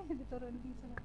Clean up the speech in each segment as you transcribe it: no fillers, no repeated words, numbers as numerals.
Diturunin sana.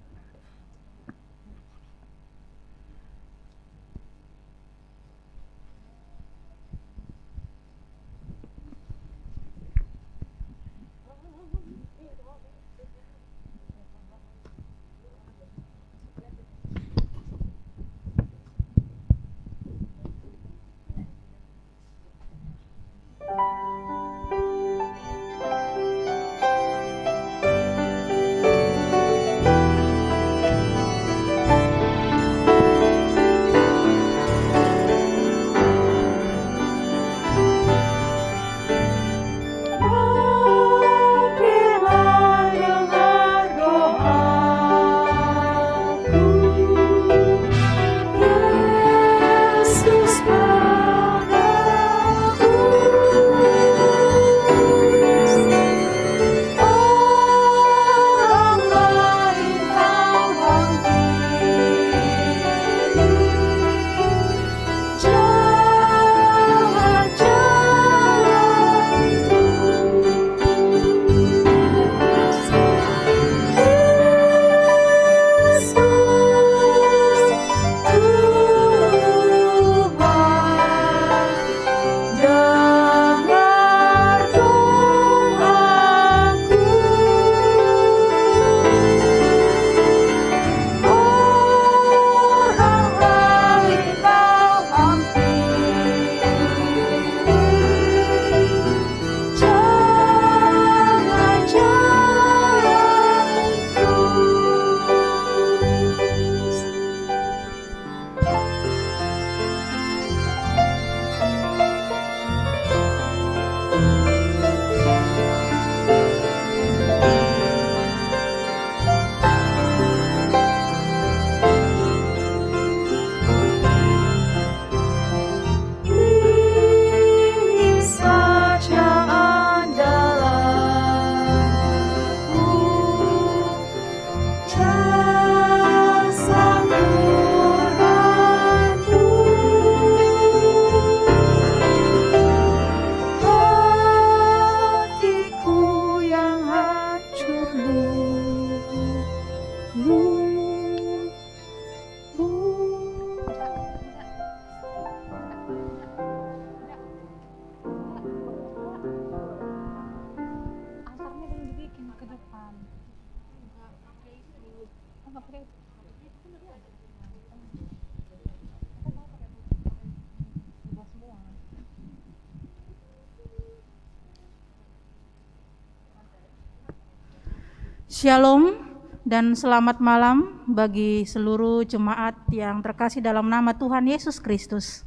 Shalom dan selamat malam bagi seluruh jemaat yang terkasih dalam nama Tuhan Yesus Kristus.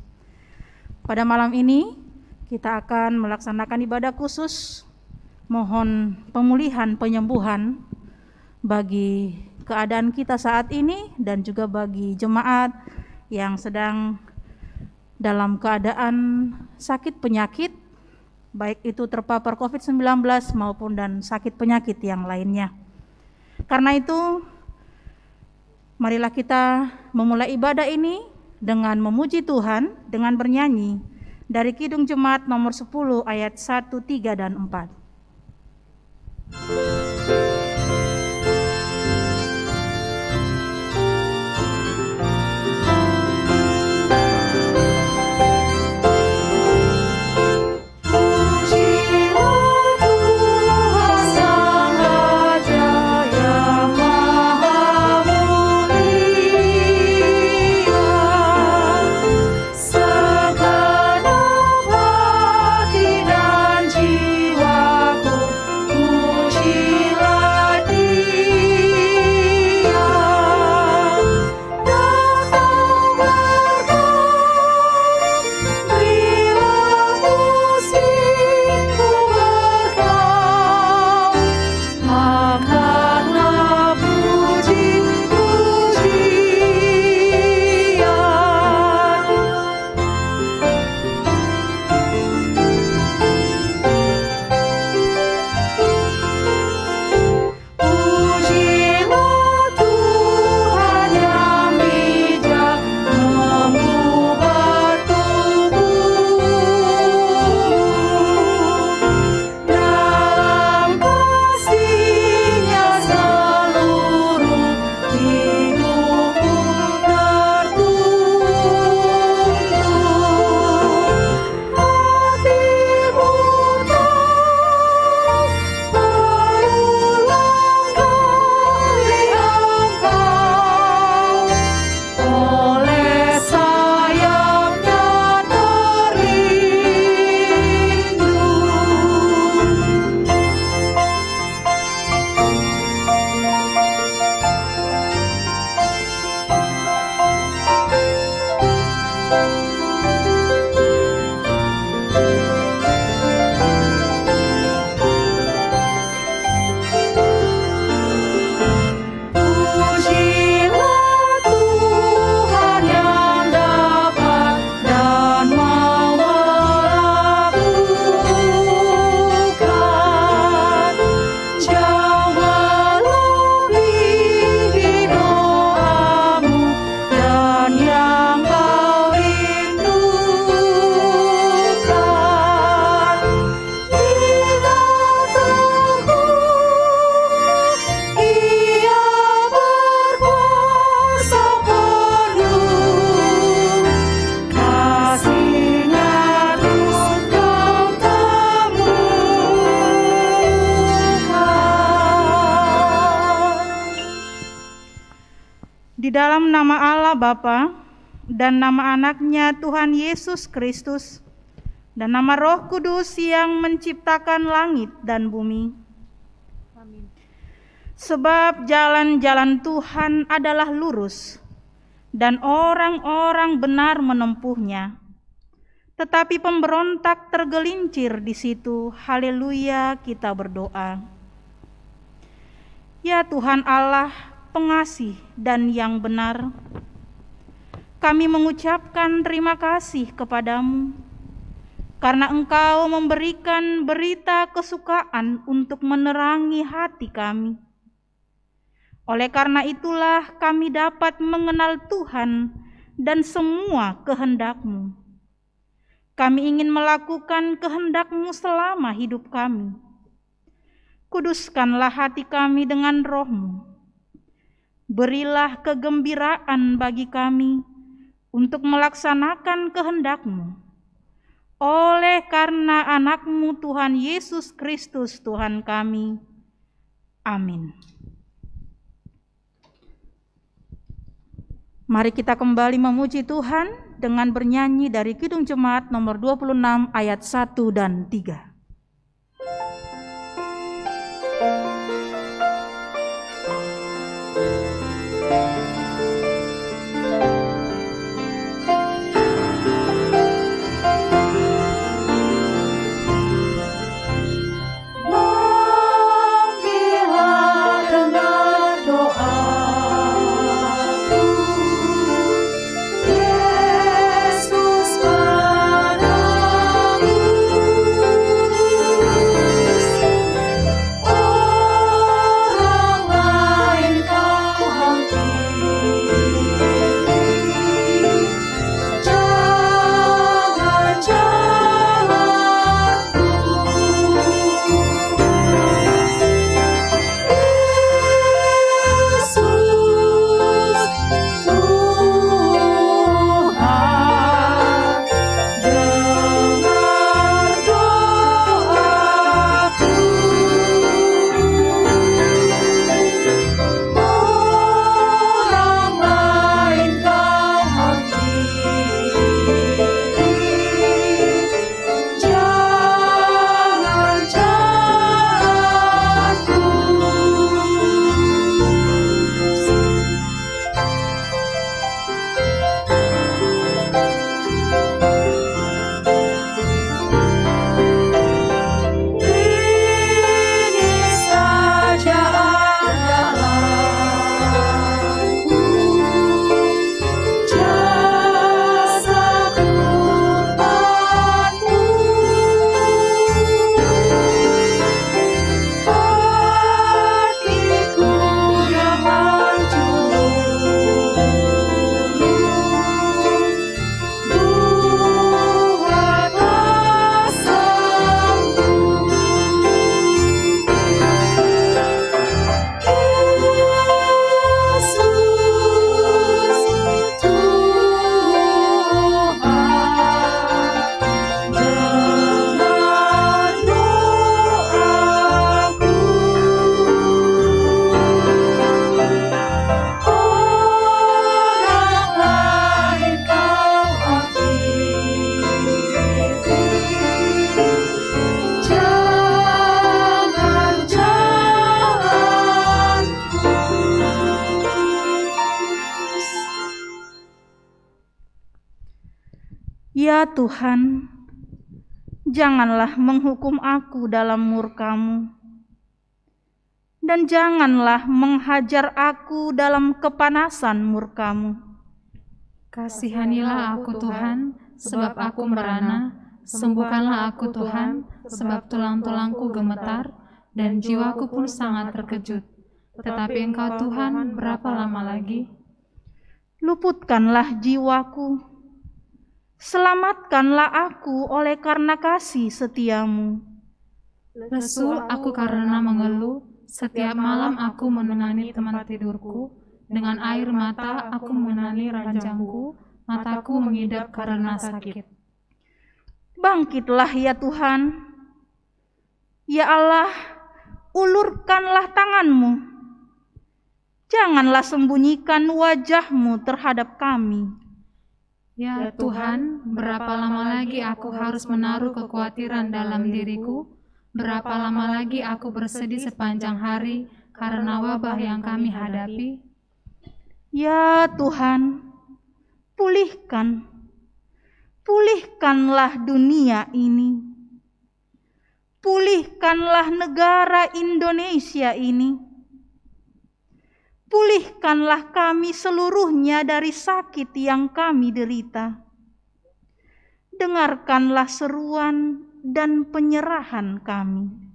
Pada malam ini kita akan melaksanakan ibadah khusus, mohon pemulihan, penyembuhan bagi keadaan kita saat ini dan juga bagi jemaat yang sedang dalam keadaan sakit penyakit, baik itu terpapar COVID-19 maupun dan sakit penyakit yang lainnya. Karena itu, marilah kita memulai ibadah ini dengan memuji Tuhan, dengan bernyanyi dari Kidung Jemaat nomor 10 ayat 1, 3, dan 4. Jiwaku puji dalam nama Allah Bapa dan nama anaknya Tuhan Yesus Kristus dan nama Roh Kudus yang menciptakan langit dan bumi. Amin. Sebab jalan-jalan Tuhan adalah lurus dan orang-orang benar menempuhnya. Tetapi pemberontak tergelincir di situ. Haleluya, kita berdoa. Ya Tuhan Allah, pengasih dan yang benar, kami mengucapkan terima kasih kepadamu karena Engkau memberikan berita kesukaan untuk menerangi hati kami. Oleh karena itulah kami dapat mengenal Tuhan dan semua kehendak-Mu. Kami ingin melakukan kehendak-Mu selama hidup kami. Kuduskanlah hati kami dengan Roh-Mu. Berilah kegembiraan bagi kami untuk melaksanakan kehendak-Mu. Oleh karena anak-Mu Tuhan Yesus Kristus Tuhan kami. Amin. Mari kita kembali memuji Tuhan dengan bernyanyi dari Kidung Jemaat nomor 26 ayat 1 dan 3. Ya Tuhan, janganlah menghukum aku dalam murka-Mu, dan janganlah menghajar aku dalam kepanasan murka-Mu. Kasihanilah aku Tuhan, sebab aku merana, sembuhkanlah aku Tuhan, sebab tulang-tulangku gemetar, dan jiwaku pun sangat terkejut. Tetapi Engkau Tuhan, berapa lama lagi? Luputkanlah jiwaku, selamatkanlah aku oleh karena kasih setia-Mu. Lesu aku karena mengeluh, setiap malam aku menenani tempat tidurku, dengan air mata aku menenani ranjangku, mataku mengidap karena sakit. Bangkitlah ya Tuhan, ya Allah, ulurkanlah tangan-Mu. Janganlah sembunyikan wajah-Mu terhadap kami. Ya Tuhan, berapa lama lagi aku harus menaruh kekhawatiran dalam diriku? Berapa lama lagi aku bersedih sepanjang hari karena wabah yang kami hadapi? Ya Tuhan, pulihkanlah dunia ini. Pulihkanlah negara Indonesia ini. Pulihkanlah kami seluruhnya dari sakit yang kami derita. Dengarkanlah seruan dan penyerahan kami.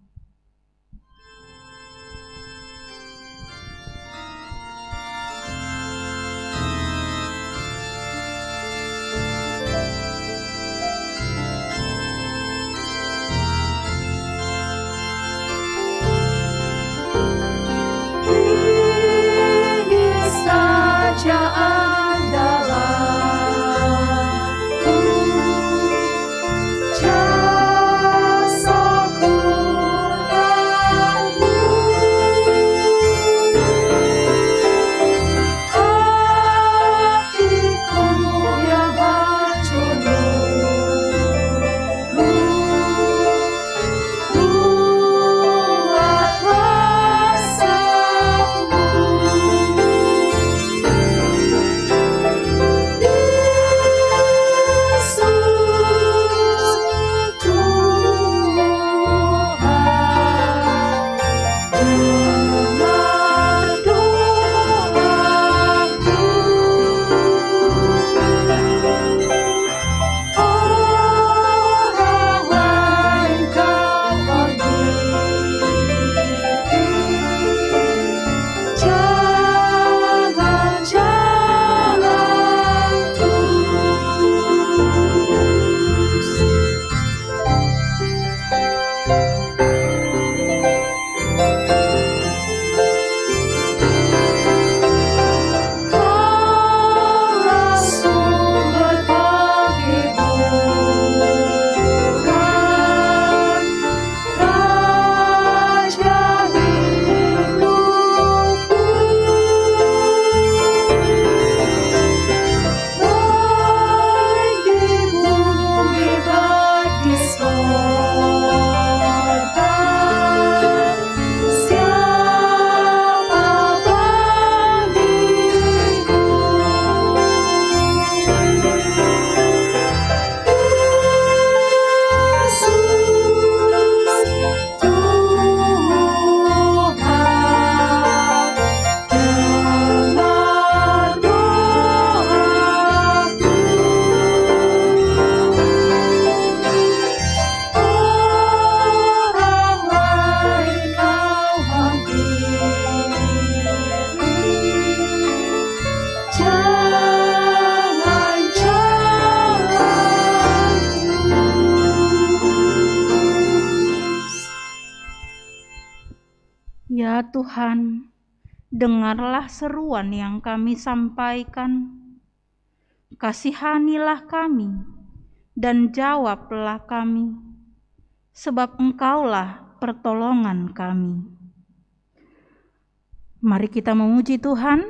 Ya Tuhan, dengarlah seruan yang kami sampaikan. Kasihanilah kami dan jawablah kami, sebab Engkaulah pertolongan kami. Mari kita memuji Tuhan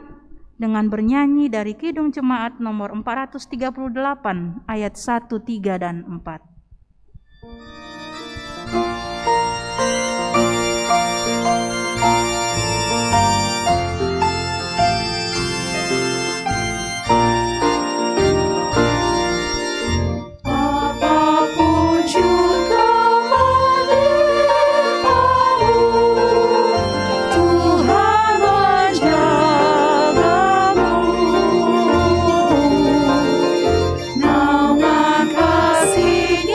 dengan bernyanyi dari Kidung Jemaat nomor 438 ayat 1, 3, dan 4. Nama kasih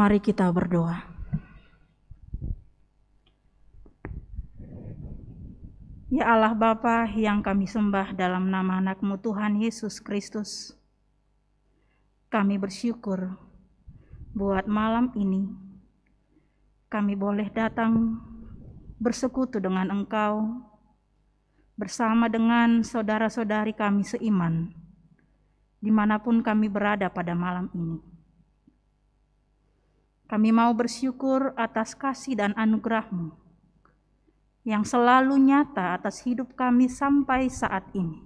Mari kita berdoa. Ya Allah Bapa yang kami sembah dalam nama anak-Mu Tuhan Yesus Kristus, kami bersyukur buat malam ini kami boleh datang bersekutu dengan Engkau bersama dengan saudara-saudari kami seiman dimanapun kami berada pada malam ini. Kami mau bersyukur atas kasih dan anugerah-Mu yang selalu nyata atas hidup kami sampai saat ini.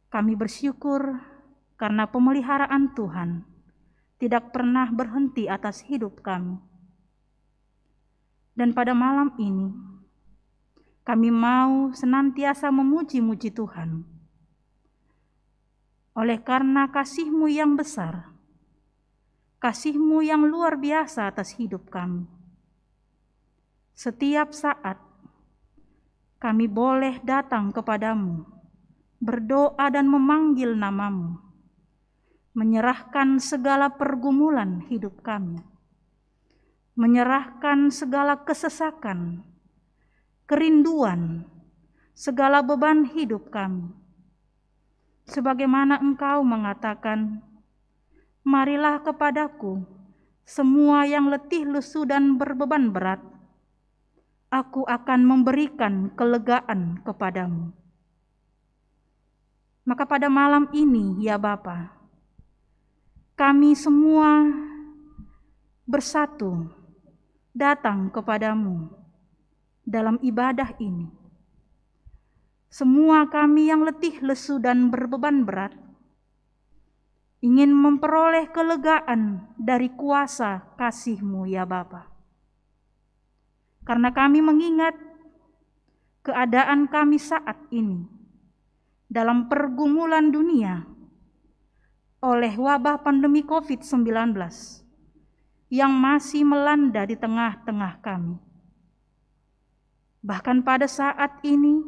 Kami bersyukur karena pemeliharaan Tuhan tidak pernah berhenti atas hidup kami. Dan pada malam ini, kami mau senantiasa memuji-muji Tuhan. Oleh karena kasih-Mu yang besar, kasih-Mu yang luar biasa atas hidup kami. Setiap saat kami boleh datang kepadamu, berdoa dan memanggil nama-Mu, menyerahkan segala pergumulan hidup kami, menyerahkan segala kesesakan, kerinduan, segala beban hidup kami. Sebagaimana Engkau mengatakan, marilah kepadaku semua yang letih lesu dan berbeban berat, aku akan memberikan kelegaan kepadamu. Maka pada malam ini, ya Bapa, kami semua bersatu datang kepadamu dalam ibadah ini. Semua kami yang letih lesu dan berbeban berat ingin memperoleh kelegaan dari kuasa kasih-Mu, ya Bapa. Karena kami mengingat keadaan kami saat ini dalam pergumulan dunia oleh wabah pandemi COVID-19 yang masih melanda di tengah-tengah kami. Bahkan pada saat ini,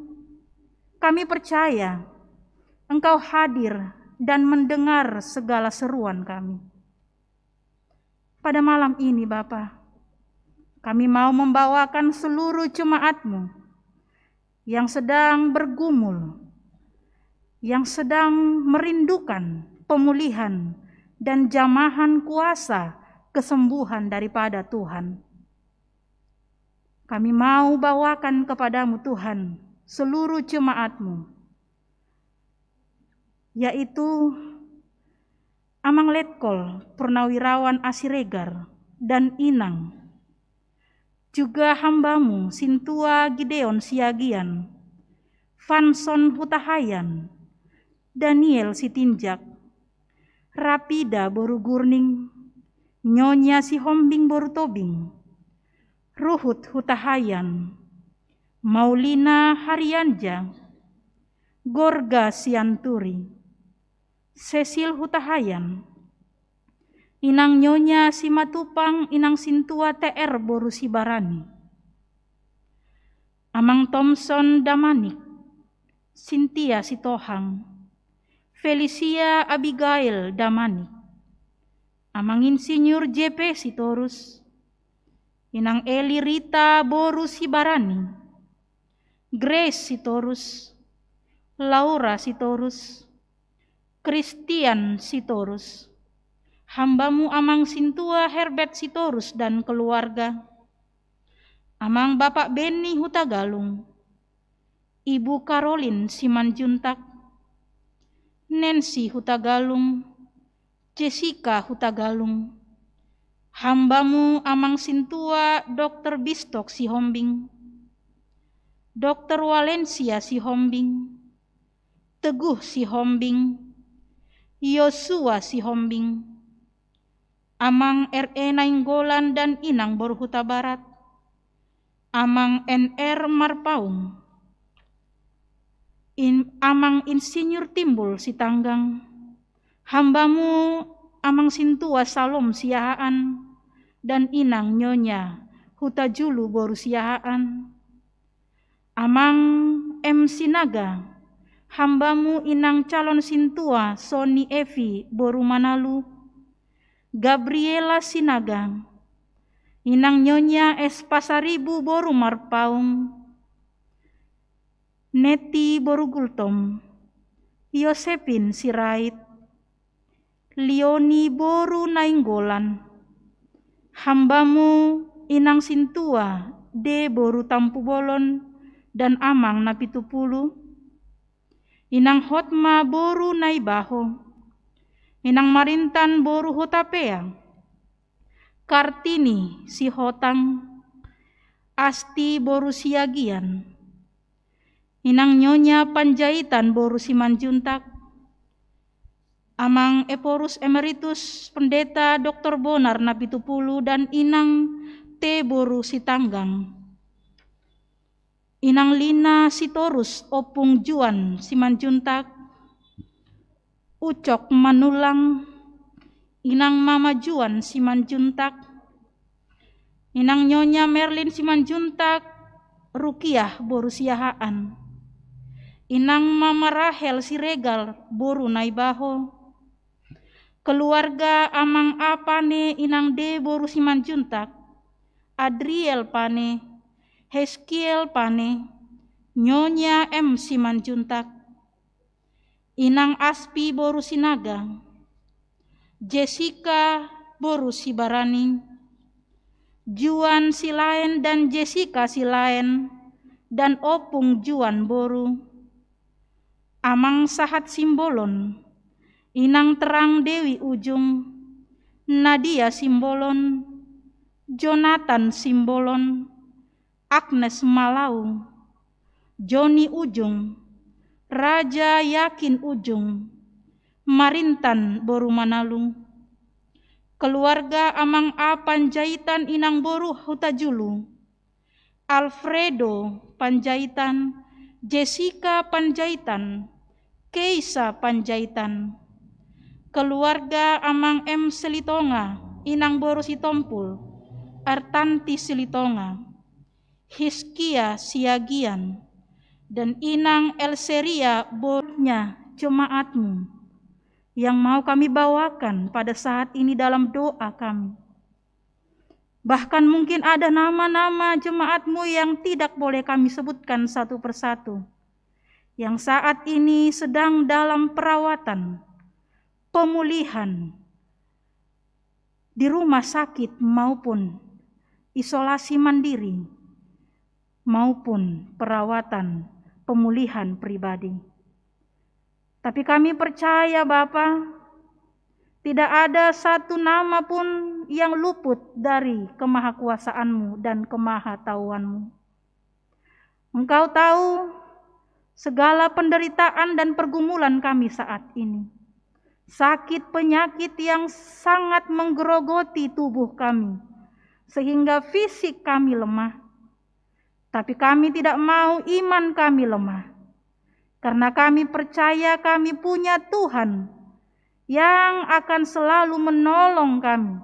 kami percaya Engkau hadir dan mendengar segala seruan kami. Pada malam ini, Bapa, kami mau membawakan seluruh jemaat-Mu yang sedang bergumul, yang sedang merindukan pemulihan dan jamahan kuasa kesembuhan daripada Tuhan. Kami mau bawakan kepadamu Tuhan seluruh jemaat-Mu, yaitu Amang Letkol Purnawirawan Asiregar dan Inang, juga hamba-Mu Sintua Gideon Siagian, Vanson Hutahayan, Daniel Sitinjak, Rapida Boru Gurning, Nyonya Sihombing Boru Tobing, Ruhut Hutahayan, Maulina Haryanja, Gorga Sianturi, Cecil Hutahayan, Inang Nyonya Simatupang Inang Sintua TR Boru Sibarani, Amang Thompson Damanik, Cynthia Sitohang, Felicia Abigail Damanik, Amang Insinyur JP Sitorus, Inang Eli Rita Boru Sibarani, Grace Sitorus, Laura Sitorus, Christian Sitorus, hamba-Mu Amang Sintua Herbert Sitorus dan keluarga, Amang Bapak Beni Hutagalung, Ibu Caroline Simanjuntak, Nancy Hutagalung, Jessica Hutagalung, hamba-Mu Amang Sintua Dr. Bistok Sihombing, Dr. Valencia Sihombing, Teguh Sihombing, Yosua Sihombing, Amang R.E. Nainggolan dan Inang Boruhuta Barat, Amang N.R. Marpaung, Amang Insinyur Timbul Sitanggang, hamba-Mu Amang Sintua Salom Siahaan dan Inang Nyonya Hutajulu Boru Siahaan, Amang M. Sinaga, hamba-Mu Inang Calon Sintua Soni Evi Boru Manalu, Gabriela Sinagang, inang Nyonya S. Pasaribu boru marpaung, Neti boru gultom, Yosepin Sirait, Lioni boru nainggolan, hambamu inang Sintua de boru tampu bolon dan amang na 70, inang Hotma boru naibaho, inang Marintan boru hotapea, Kartini si hotang, Asti boru siagian, inang Nyonya Panjaitan boru Simanjuntak, amang Eporus Emeritus Pendeta Dr. Bonar na 70 dan inang T boru Sitanggang, inang Lina Sitorus Opung Juan Simanjuntak, Ucok Manulang, inang Mama Juan Simanjuntak, inang Nyonya Merlin Simanjuntak, Rukiah boru Siahaan, inang Mama Rahel Siregal boru naibaho, keluarga amang A pane inang D boru Simanjuntak, Adriel pane, Heskiel pane, Nyonya M Simanjuntak, inang Aspi boru Sinagang, Jessica boru Sibarani, Juan Silaen dan Jessica Silaen dan Opung Juan boru, amang Sahat Simbolon, inang Terang Dewi Ujung, Nadia Simbolon, Jonathan Simbolon, Agnes Malau, Joni Ujung, Raja Yakin Ujung, Marintan boru Manalung, keluarga amang A Panjaitan inang boru Hutajulu, Alfredo Panjaitan, Jessica Panjaitan, Keisa Panjaitan, keluarga amang M Selitonga inang boru Sitompul, Artanti Selitonga, Hiskia Siagian, dan inang Elseria borunya jemaatmu yang mau kami bawakan pada saat ini dalam doa kami. Bahkan mungkin ada nama-nama jemaatmu yang tidak boleh kami sebutkan satu persatu, yang saat ini sedang dalam perawatan, pemulihan, di rumah sakit maupun isolasi mandiri, maupun perawatan pemulihan pribadi. Tapi kami percaya Bapa, tidak ada satu nama pun yang luput dari kemahakuasaan-Mu dan kemahatauan-Mu. Engkau tahu segala penderitaan dan pergumulan kami saat ini. Sakit penyakit yang sangat menggerogoti tubuh kami, sehingga fisik kami lemah. Tapi kami tidak mau iman kami lemah, karena kami percaya kami punya Tuhan yang akan selalu menolong kami,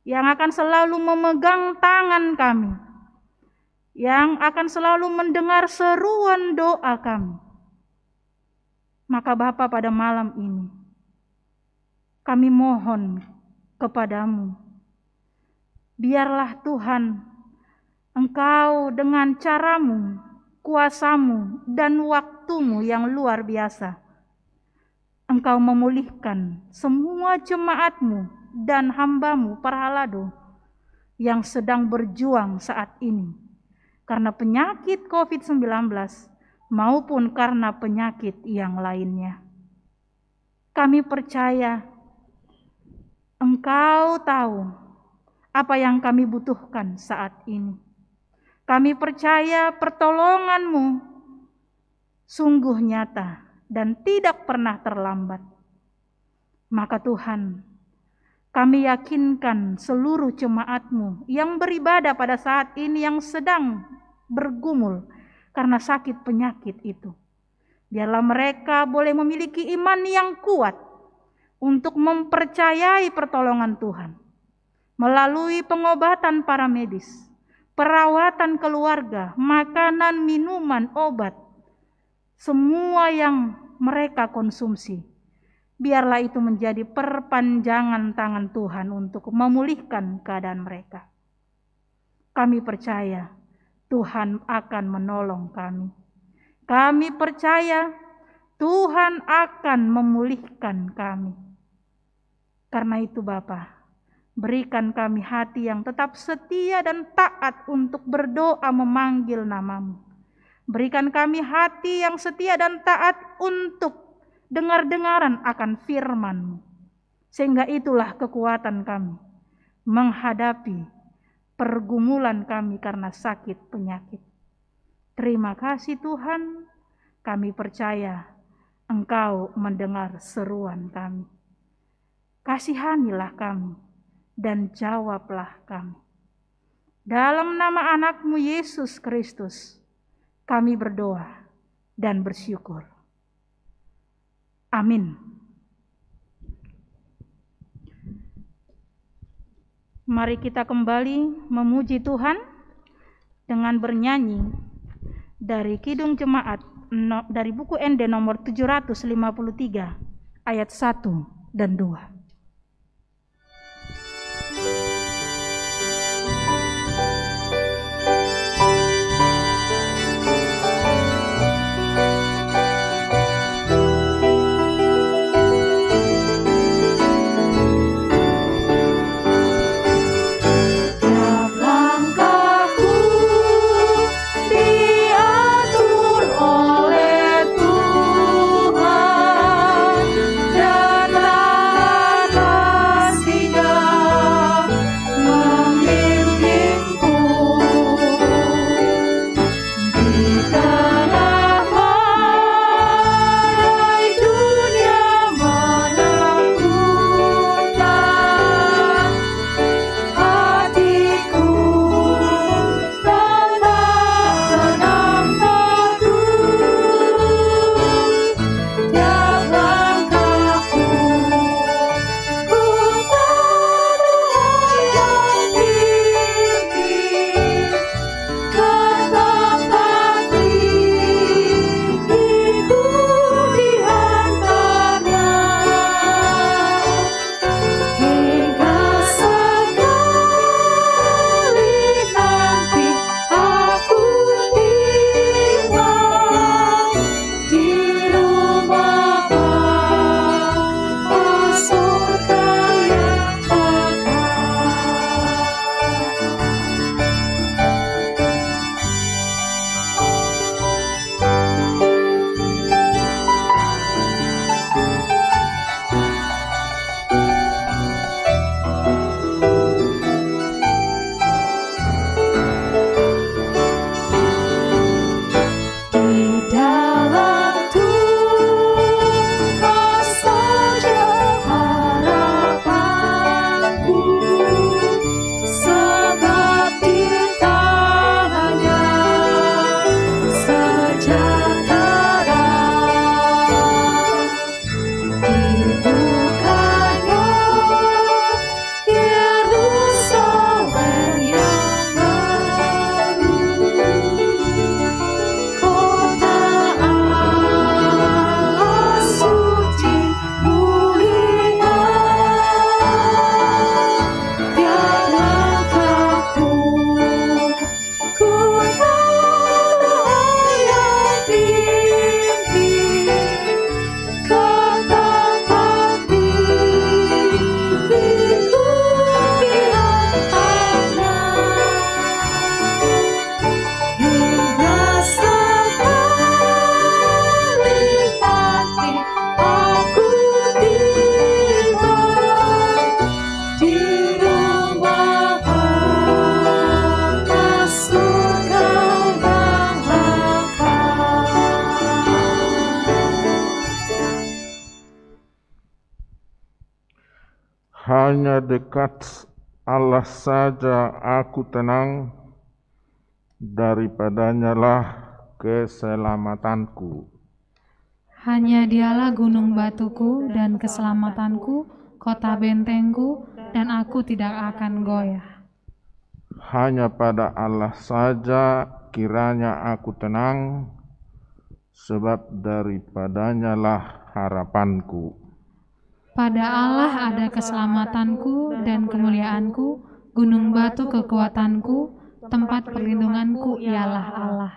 yang akan selalu memegang tangan kami, yang akan selalu mendengar seruan doa kami. Maka Bapa, pada malam ini kami mohon kepadamu, biarlah Tuhan Engkau dengan caramu, kuasamu, dan waktumu yang luar biasa, Engkau memulihkan semua jemaatmu dan hambamu Parhalado yang sedang berjuang saat ini karena penyakit COVID-19 maupun karena penyakit yang lainnya. Kami percaya Engkau tahu apa yang kami butuhkan saat ini. Kami percaya pertolongan-Mu sungguh nyata dan tidak pernah terlambat. Maka Tuhan, kami yakinkan seluruh jemaat-Mu yang beribadah pada saat ini yang sedang bergumul karena sakit penyakit itu. Biarlah mereka boleh memiliki iman yang kuat untuk mempercayai pertolongan Tuhan melalui pengobatan para medis, perawatan keluarga, makanan, minuman, obat, semua yang mereka konsumsi. biarlah itu menjadi perpanjangan tangan Tuhan untuk memulihkan keadaan mereka. Kami percaya Tuhan akan menolong kami. Kami percaya Tuhan akan memulihkan kami. Karena itu Bapa, berikan kami hati yang tetap setia dan taat untuk berdoa memanggil nama-Mu. Berikan kami hati yang setia dan taat untuk dengar-dengaran akan firman-Mu. Sehingga itulah kekuatan kami menghadapi pergumulan kami karena sakit penyakit. Terima kasih Tuhan, kami percaya Engkau mendengar seruan kami. Kasihanilah kami dan jawablah kami. Dalam nama anak-Mu Yesus Kristus, kami berdoa dan bersyukur. Amin. Mari kita kembali memuji Tuhan dengan bernyanyi dari Kidung Jemaat dari buku ND nomor 753 ayat 1 dan 2. Hanya dekat Allah saja aku tenang, daripadanya lah keselamatanku. Hanya Dialah gunung batuku dan keselamatanku, kota bentengku, dan aku tidak akan goyah. Hanya pada Allah saja kiranya aku tenang, sebab daripadanya lah harapanku. Pada Allah ada keselamatanku dan kemuliaanku, gunung batu kekuatanku, tempat perlindunganku ialah Allah.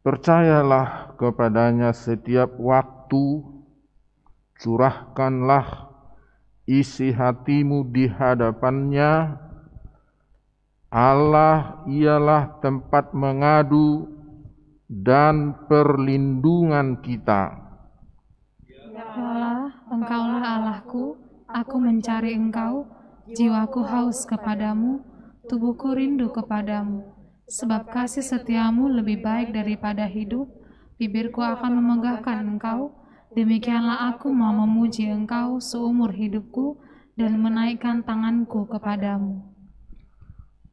Percayalah kepadanya setiap waktu, curahkanlah isi hatimu di hadapannya. Allah ialah tempat mengadu dan perlindungan kita. Ya Allah, Engkaulah Allahku, aku mencari Engkau, jiwaku haus kepadamu, tubuhku rindu kepadamu. Sebab kasih setiamu lebih baik daripada hidup, bibirku akan memegahkan Engkau. Demikianlah aku mau memuji Engkau seumur hidupku dan menaikkan tanganku kepadamu.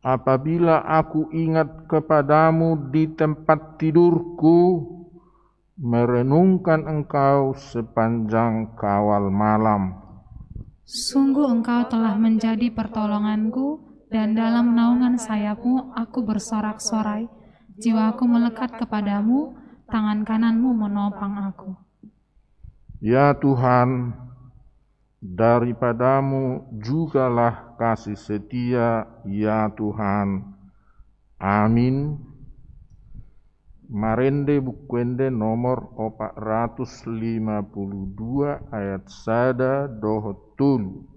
Apabila aku ingat kepadamu di tempat tidurku, merenungkan Engkau sepanjang kawal malam. Sungguh Engkau telah menjadi pertolonganku, dan dalam naungan sayapmu aku bersorak-sorai. Jiwaku melekat kepadamu, tangan kananmu menopang aku. Ya Tuhan, daripadamu jugalah kasih setia, ya Tuhan. Amin. Marende bukwende nomor 452 ayat 1 dohotul.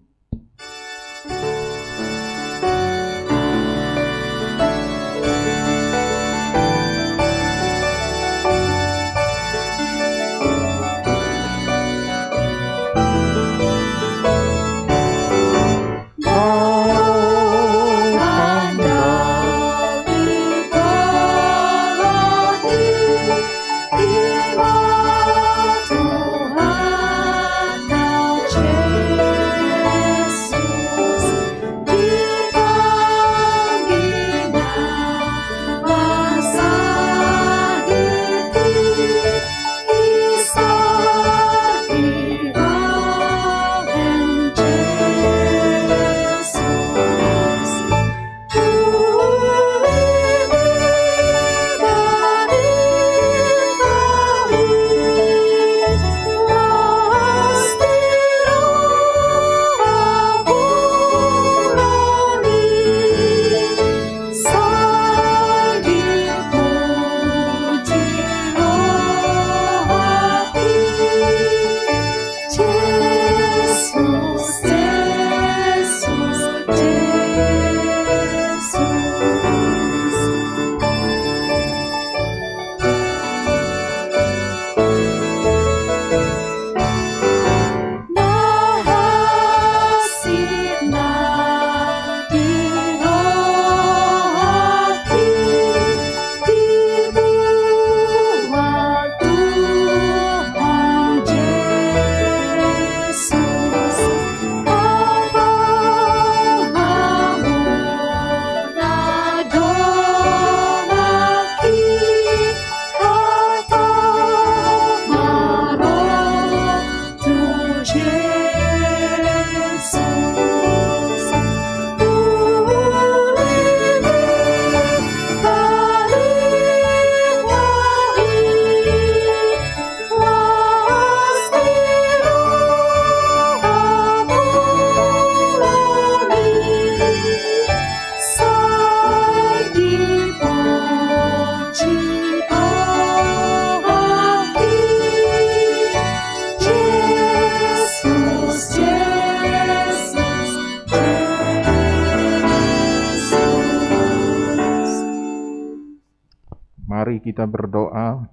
Mari kita berdoa.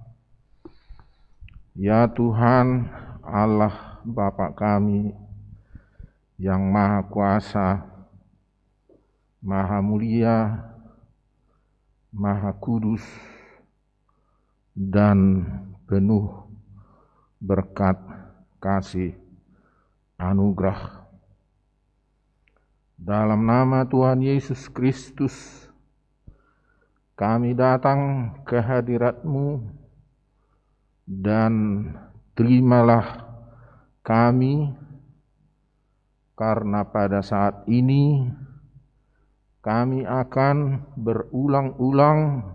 Ya Tuhan, Allah Bapa kami yang Maha Kuasa, Maha Mulia, Maha Kudus, dan penuh berkat kasih anugerah. Dalam nama Tuhan Yesus Kristus, kami datang ke hadirat-Mu dan terimalah kami, karena pada saat ini kami akan berulang-ulang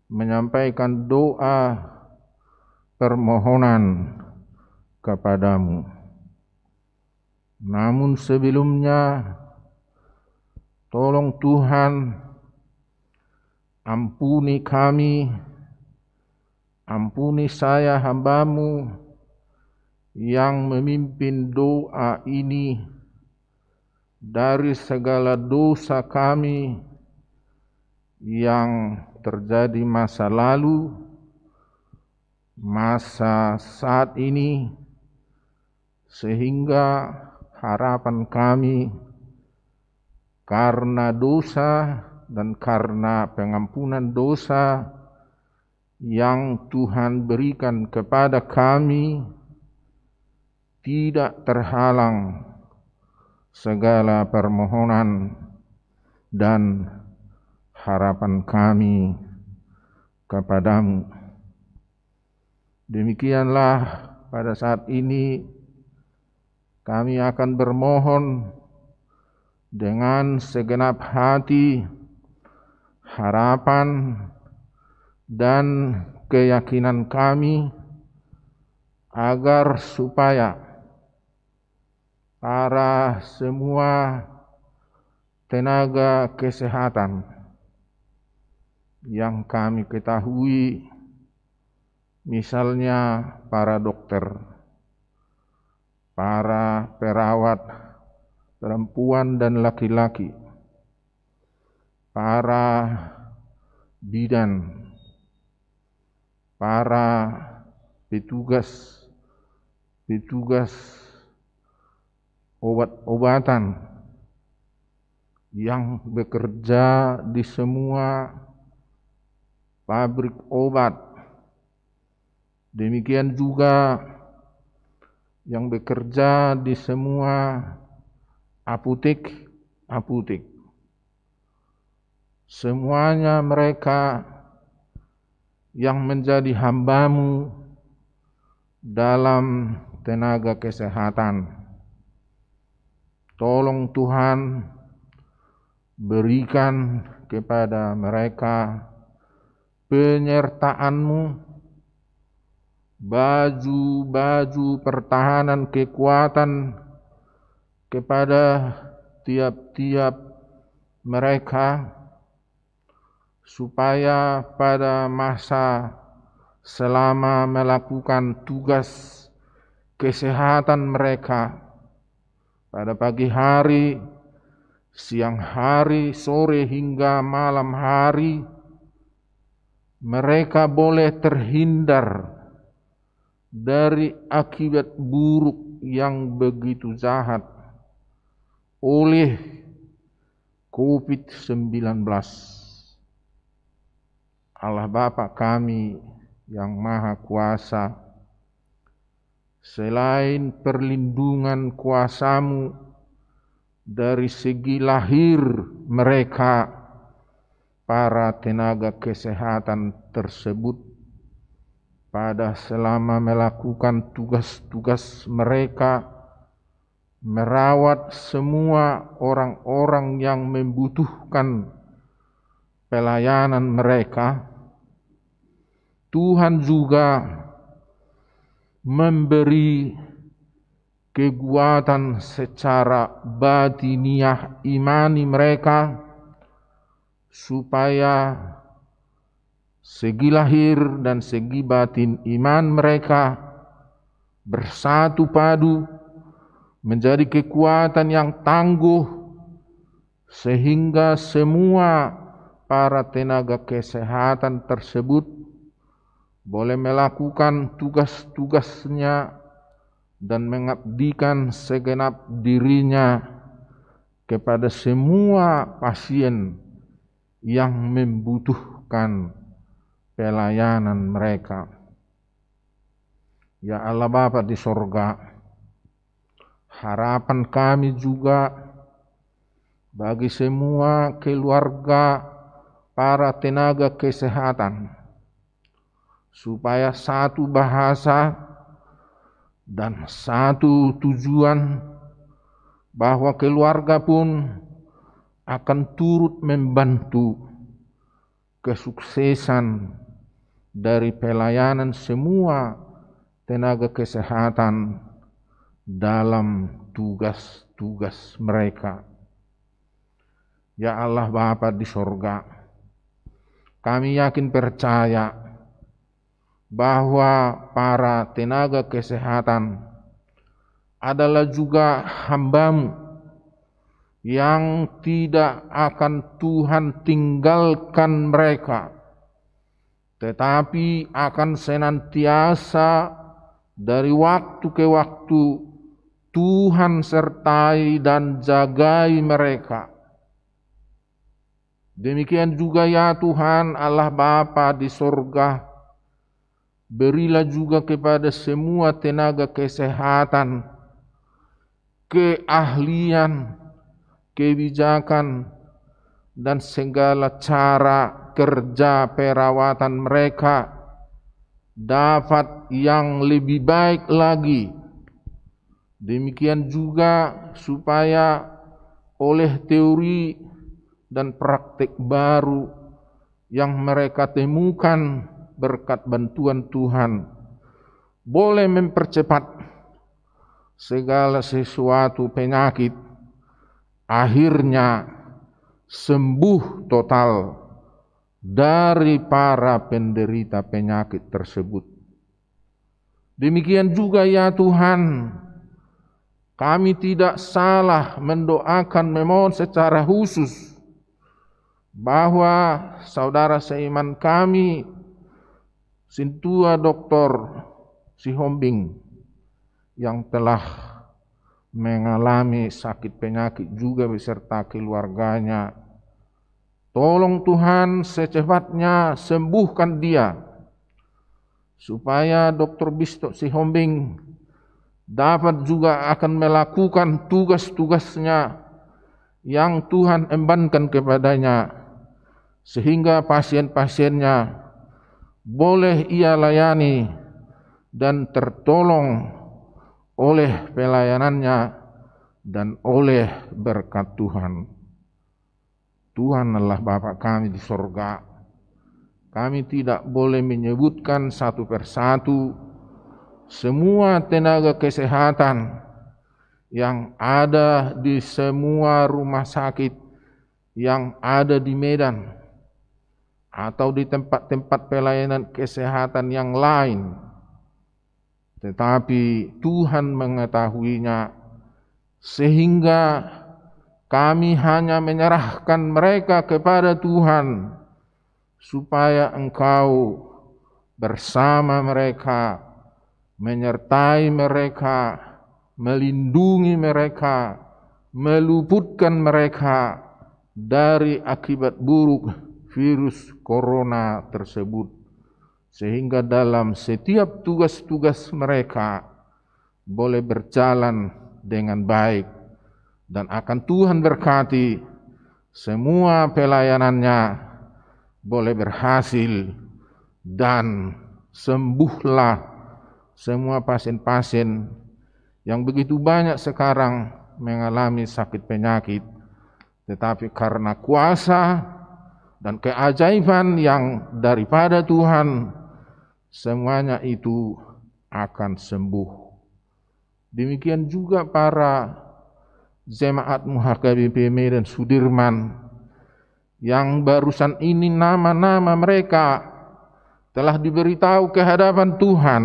menyampaikan doa permohonan kepadamu. Namun sebelumnya, tolong Tuhan ampuni kami, ampuni saya hamba-Mu yang memimpin doa ini dari segala dosa kami yang terjadi masa lalu, masa saat ini, sehingga harapan kami karena dosa dan karena pengampunan dosa yang Tuhan berikan kepada kami tidak terhalang segala permohonan dan harapan kami kepadamu. Demikianlah pada saat ini kami akan bermohon dengan segenap hati, harapan, dan keyakinan kami agar supaya para semua tenaga kesehatan yang kami ketahui, misalnya para dokter, para perawat perempuan dan laki-laki, para bidan, para petugas obat-obatan yang bekerja di semua pabrik obat, demikian juga yang bekerja di semua apotek. Semuanya mereka yang menjadi hamba-Mu dalam tenaga kesehatan. Tolong Tuhan berikan kepada mereka penyertaan-Mu, baju pertahanan kekuatan kepada tiap-tiap mereka, supaya pada masa selama melakukan tugas kesehatan mereka pada pagi hari, siang hari, sore hingga malam hari, mereka boleh terhindar dari akibat buruk yang begitu jahat oleh COVID-19. Allah Bapa kami yang Maha Kuasa, selain perlindungan kuasa-Mu dari segi lahir mereka, para tenaga kesehatan tersebut pada selama melakukan tugas-tugas mereka, merawat semua orang-orang yang membutuhkan pelayanan mereka, Tuhan juga memberi kekuatan secara batiniah imani mereka, supaya segi lahir dan segi batin iman mereka bersatu padu menjadi kekuatan yang tangguh, sehingga semua para tenaga kesehatan tersebut boleh melakukan tugas-tugasnya dan mengabdikan segenap dirinya kepada semua pasien yang membutuhkan pelayanan mereka. Ya Allah Bapa di sorga, harapan kami juga bagi semua keluarga para tenaga kesehatan, supaya satu bahasa dan satu tujuan, bahwa keluarga pun akan turut membantu kesuksesan dari pelayanan semua tenaga kesehatan dalam tugas-tugas mereka. Ya Allah Bapa di sorga, kami yakin percaya bahwa para tenaga kesehatan adalah juga hamba-Mu yang tidak akan Tuhan tinggalkan mereka, tetapi akan senantiasa dari waktu ke waktu Tuhan sertai dan jagai mereka. Demikian juga ya Tuhan Allah Bapa di sorga, berilah juga kepada semua tenaga kesehatan keahlian, kebijakan, dan segala cara kerja perawatan mereka dapat yang lebih baik lagi. Demikian juga supaya oleh teori dan praktik baru yang mereka temukan berkat bantuan Tuhan boleh mempercepat segala sesuatu penyakit akhirnya sembuh total dari para penderita penyakit tersebut. Demikian juga ya Tuhan, kami tidak salah mendoakan memohon secara khusus bahwa saudara seiman kami, Sintua Dr. Sihombing, yang telah mengalami sakit penyakit juga beserta keluarganya, tolong Tuhan secepatnya sembuhkan dia, supaya Dr. Bisto Sihombing dapat juga akan melakukan tugas-tugasnya yang Tuhan embankan kepadanya, sehingga pasien-pasiennya boleh ia layani dan tertolong oleh pelayanannya dan oleh berkat Tuhan. Tuhan adalah Bapa kami di sorga. Kami tidak boleh menyebutkan satu persatu semua tenaga kesehatan yang ada di semua rumah sakit yang ada di Medan atau di tempat-tempat pelayanan kesehatan yang lain. Tetapi Tuhan mengetahuinya, sehingga kami hanya menyerahkan mereka kepada Tuhan, supaya Engkau bersama mereka, menyertai mereka, melindungi mereka, meluputkan mereka dari akibat buruk virus corona tersebut, sehingga dalam setiap tugas-tugas mereka boleh berjalan dengan baik, dan akan Tuhan berkati semua pelayanannya boleh berhasil, dan sembuhlah semua pasien-pasien yang begitu banyak sekarang mengalami sakit penyakit, tetapi karena kuasa dan keajaiban yang daripada Tuhan, semuanya itu akan sembuh. Demikian juga para jemaat HKBP Medan Sudirman yang barusan ini nama-nama mereka telah diberitahu ke hadapan Tuhan.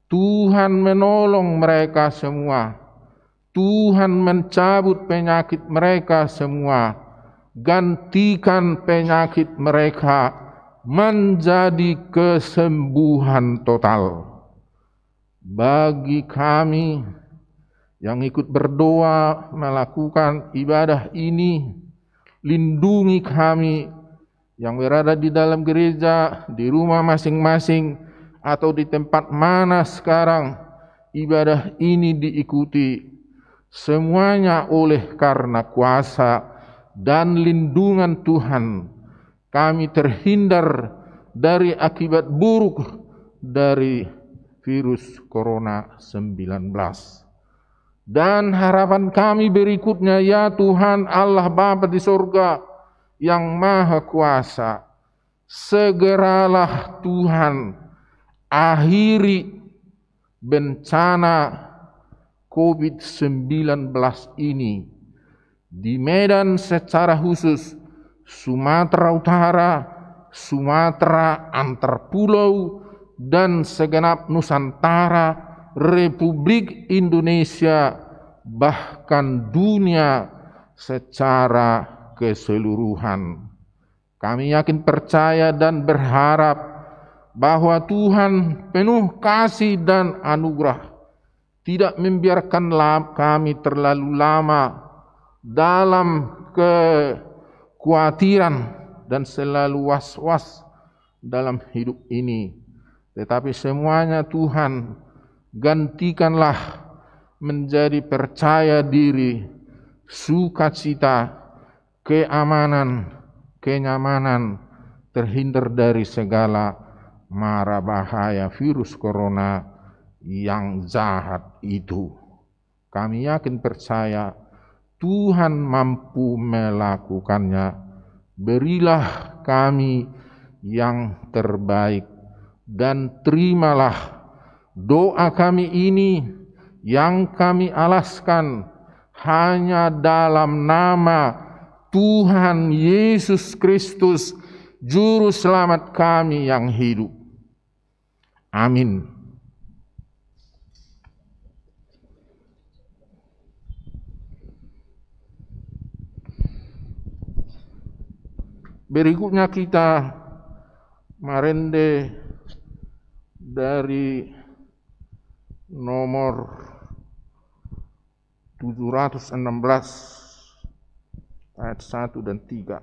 Tuhan menolong mereka semua. Tuhan mencabut penyakit mereka semua. Gantikan penyakit mereka menjadi kesembuhan total. Bagi kami yang ikut berdoa melakukan ibadah ini, lindungi kami yang berada di dalam gereja, di rumah masing-masing, atau di tempat mana sekarang ibadah ini diikuti. Semuanya oleh karena kuasa dan lindungan Tuhan, kami terhindar dari akibat buruk dari virus corona 19. Dan harapan kami berikutnya, ya Tuhan Allah Bapa di sorga yang Maha Kuasa, segeralah Tuhan akhiri bencana COVID-19 ini. Di Medan secara khusus, Sumatera Utara, Sumatera antar pulau, dan segenap Nusantara, Republik Indonesia, bahkan dunia secara keseluruhan. Kami yakin, percaya, dan berharap bahwa Tuhan penuh kasih dan anugerah tidak membiarkan kami terlalu lama dalam kekhawatiran dan selalu was-was dalam hidup ini. Tetapi semuanya Tuhan gantikanlah menjadi percaya diri, sukacita, keamanan, kenyamanan, terhindar dari segala mara bahaya virus corona yang jahat itu. Kami yakin, percaya, Tuhan mampu melakukannya. Berilah kami yang terbaik, dan terimalah doa kami ini yang kami alaskan hanya dalam nama Tuhan Yesus Kristus, Juru Selamat kami yang hidup. Amin. Berikutnya kita merende dari nomor 716 ayat 1 dan 3.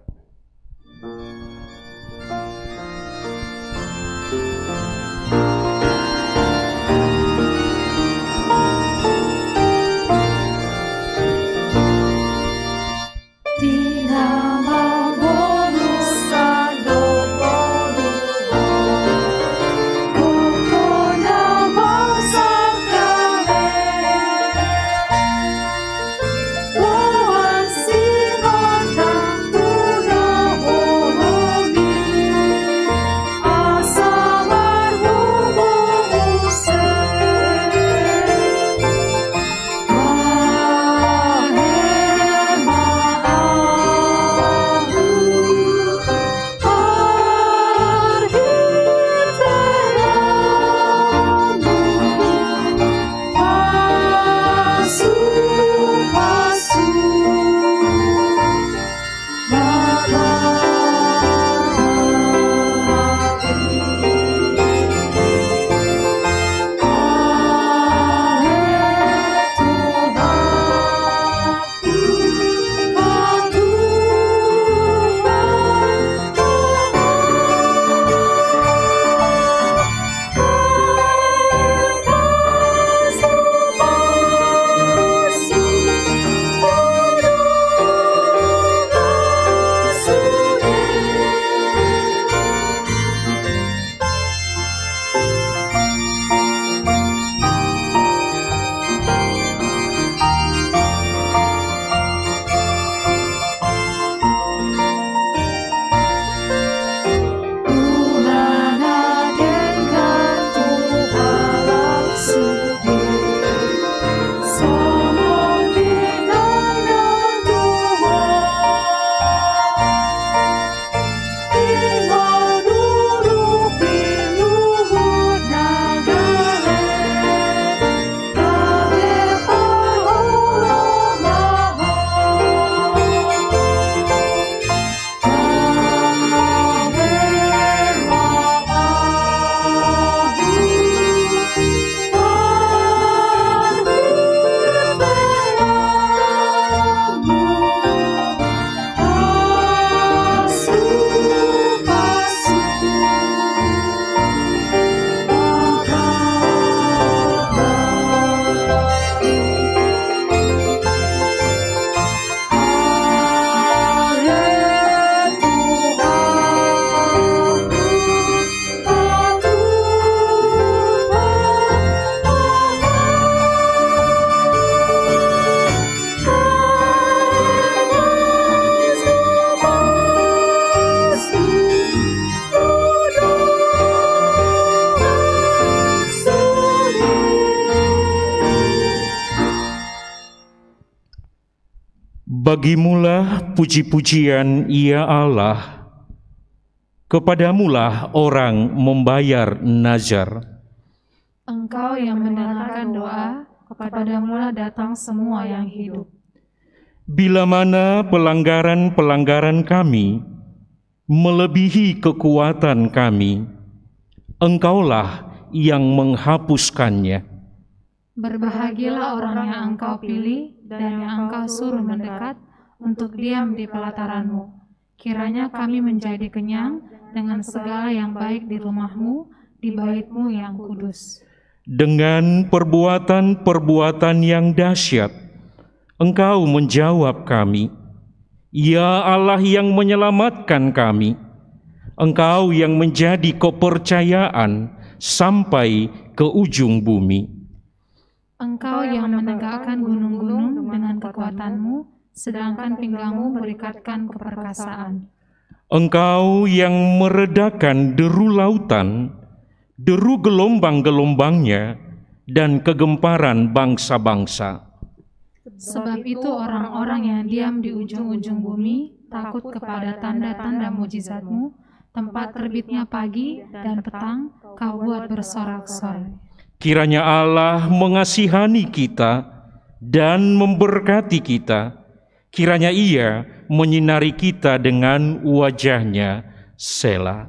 Bagimulah puji-pujian ya Allah, kepadamulah orang membayar nazar. Engkau yang mendengarkan doa, kepadamulah datang semua yang hidup. Bila mana pelanggaran-pelanggaran kami melebihi kekuatan kami, Engkaulah yang menghapuskannya. Berbahagialah orang yang Engkau pilih dan yang Engkau suruh mendekat untuk diam di pelataran-Mu. Kiranya kami menjadi kenyang dengan segala yang baik di rumah-Mu, di bait-Mu yang kudus. Dengan perbuatan-perbuatan yang dahsyat, Engkau menjawab kami. Ya Allah yang menyelamatkan kami, Engkau yang menjadi kepercayaan sampai ke ujung bumi. Engkau yang menegakkan gunung-gunung dengan kekuatan-Mu, sedangkan pinggangmu berikatkan keperkasaan. Engkau yang meredakan deru lautan, deru gelombang-gelombangnya, dan kegemparan bangsa-bangsa. Sebab itu orang-orang yang diam di ujung-ujung bumi takut kepada tanda-tanda mujizat-Mu. Tempat terbitnya pagi dan petang Kau buat bersorak-sorai. Kiranya Allah mengasihani kita dan memberkati kita. Kiranya Ia menyinari kita dengan wajah-Nya. Selah.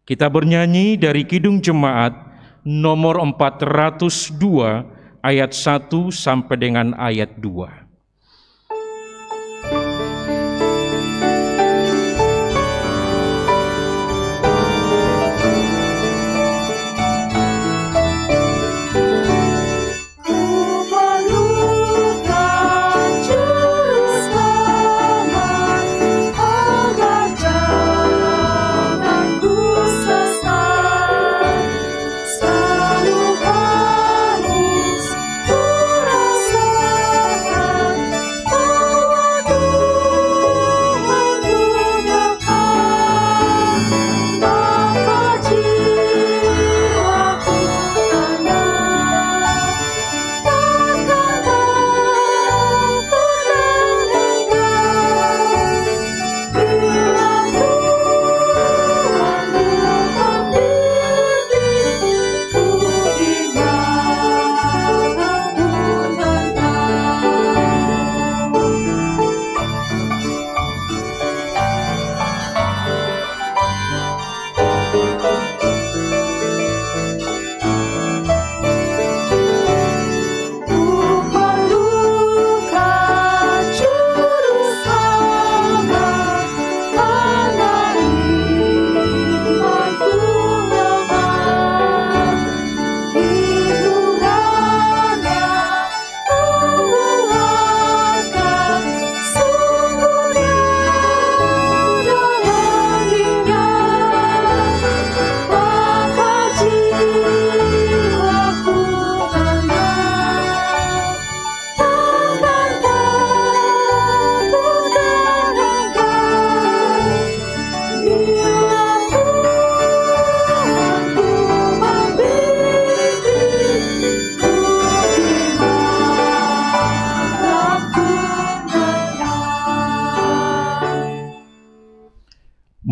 Kita bernyanyi dari Kidung Jemaat nomor 402 ayat 1 sampai dengan ayat 2.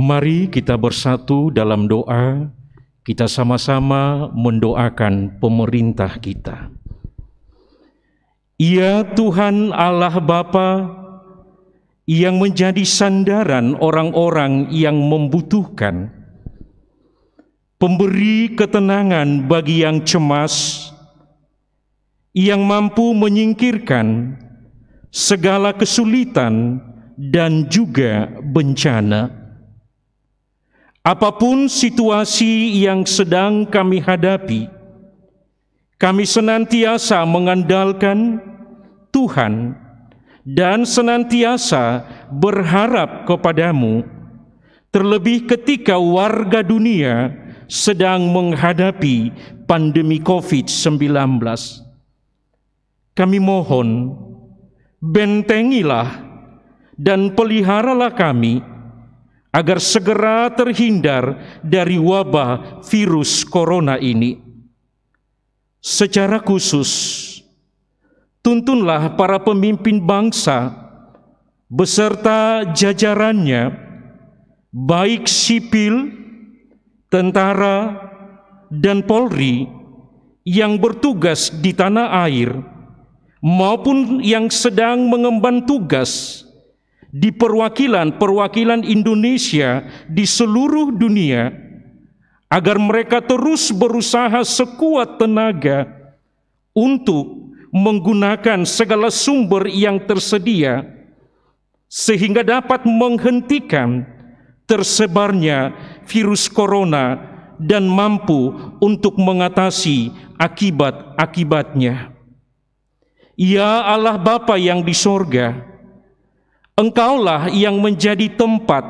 Mari kita bersatu dalam doa, kita sama-sama mendoakan pemerintah kita. Ya Tuhan Allah Bapa, yang menjadi sandaran orang-orang yang membutuhkan, pemberi ketenangan bagi yang cemas, yang mampu menyingkirkan segala kesulitan dan juga bencana. Apapun situasi yang sedang kami hadapi, kami senantiasa mengandalkan Tuhan dan senantiasa berharap kepadamu, terlebih ketika warga dunia sedang menghadapi pandemi COVID-19. Kami mohon, bentengilah dan peliharalah kami, agar segera terhindar dari wabah virus corona ini. Secara khusus, tuntunlah para pemimpin bangsa beserta jajarannya, baik sipil, tentara, dan Polri yang bertugas di tanah air maupun yang sedang mengemban tugas di perwakilan Indonesia di seluruh dunia, agar mereka terus berusaha sekuat tenaga untuk menggunakan segala sumber yang tersedia sehingga dapat menghentikan tersebarnya virus corona dan mampu untuk mengatasi akibat-akibatnya. Ya Allah Bapa yang di sorga, Engkaulah yang menjadi tempat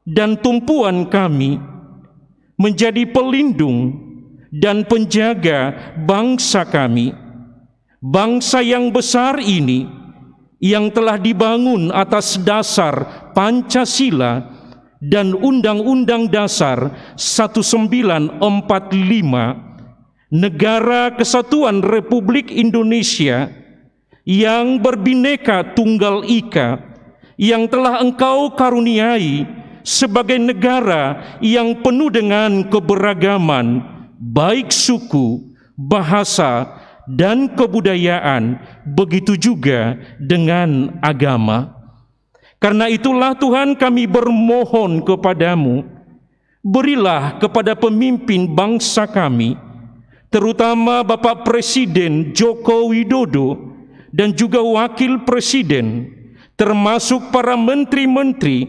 dan tumpuan kami, menjadi pelindung dan penjaga bangsa kami, bangsa yang besar ini yang telah dibangun atas dasar Pancasila dan Undang-Undang Dasar 1945, Negara Kesatuan Republik Indonesia yang berbineka tunggal ika, yang telah Engkau karuniai sebagai negara yang penuh dengan keberagaman, baik suku, bahasa, dan kebudayaan, begitu juga dengan agama. Karena itulah Tuhan, kami bermohon kepadamu, berilah kepada pemimpin bangsa kami, terutama Bapak Presiden Joko Widodo dan juga Wakil Presiden, termasuk para menteri-menteri,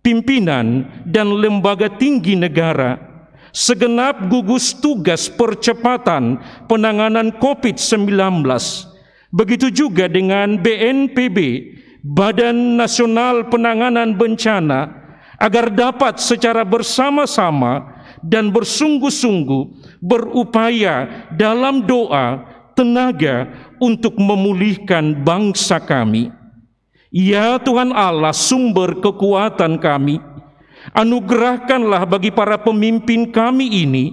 pimpinan dan lembaga tinggi negara, segenap gugus tugas percepatan penanganan COVID-19, begitu juga dengan BNPB, Badan Nasional Penanganan Bencana, agar dapat secara bersama-sama dan bersungguh-sungguh berupaya dalam doa, tenaga untuk memulihkan bangsa kami. Ya Tuhan Allah, sumber kekuatan kami, anugerahkanlah bagi para pemimpin kami ini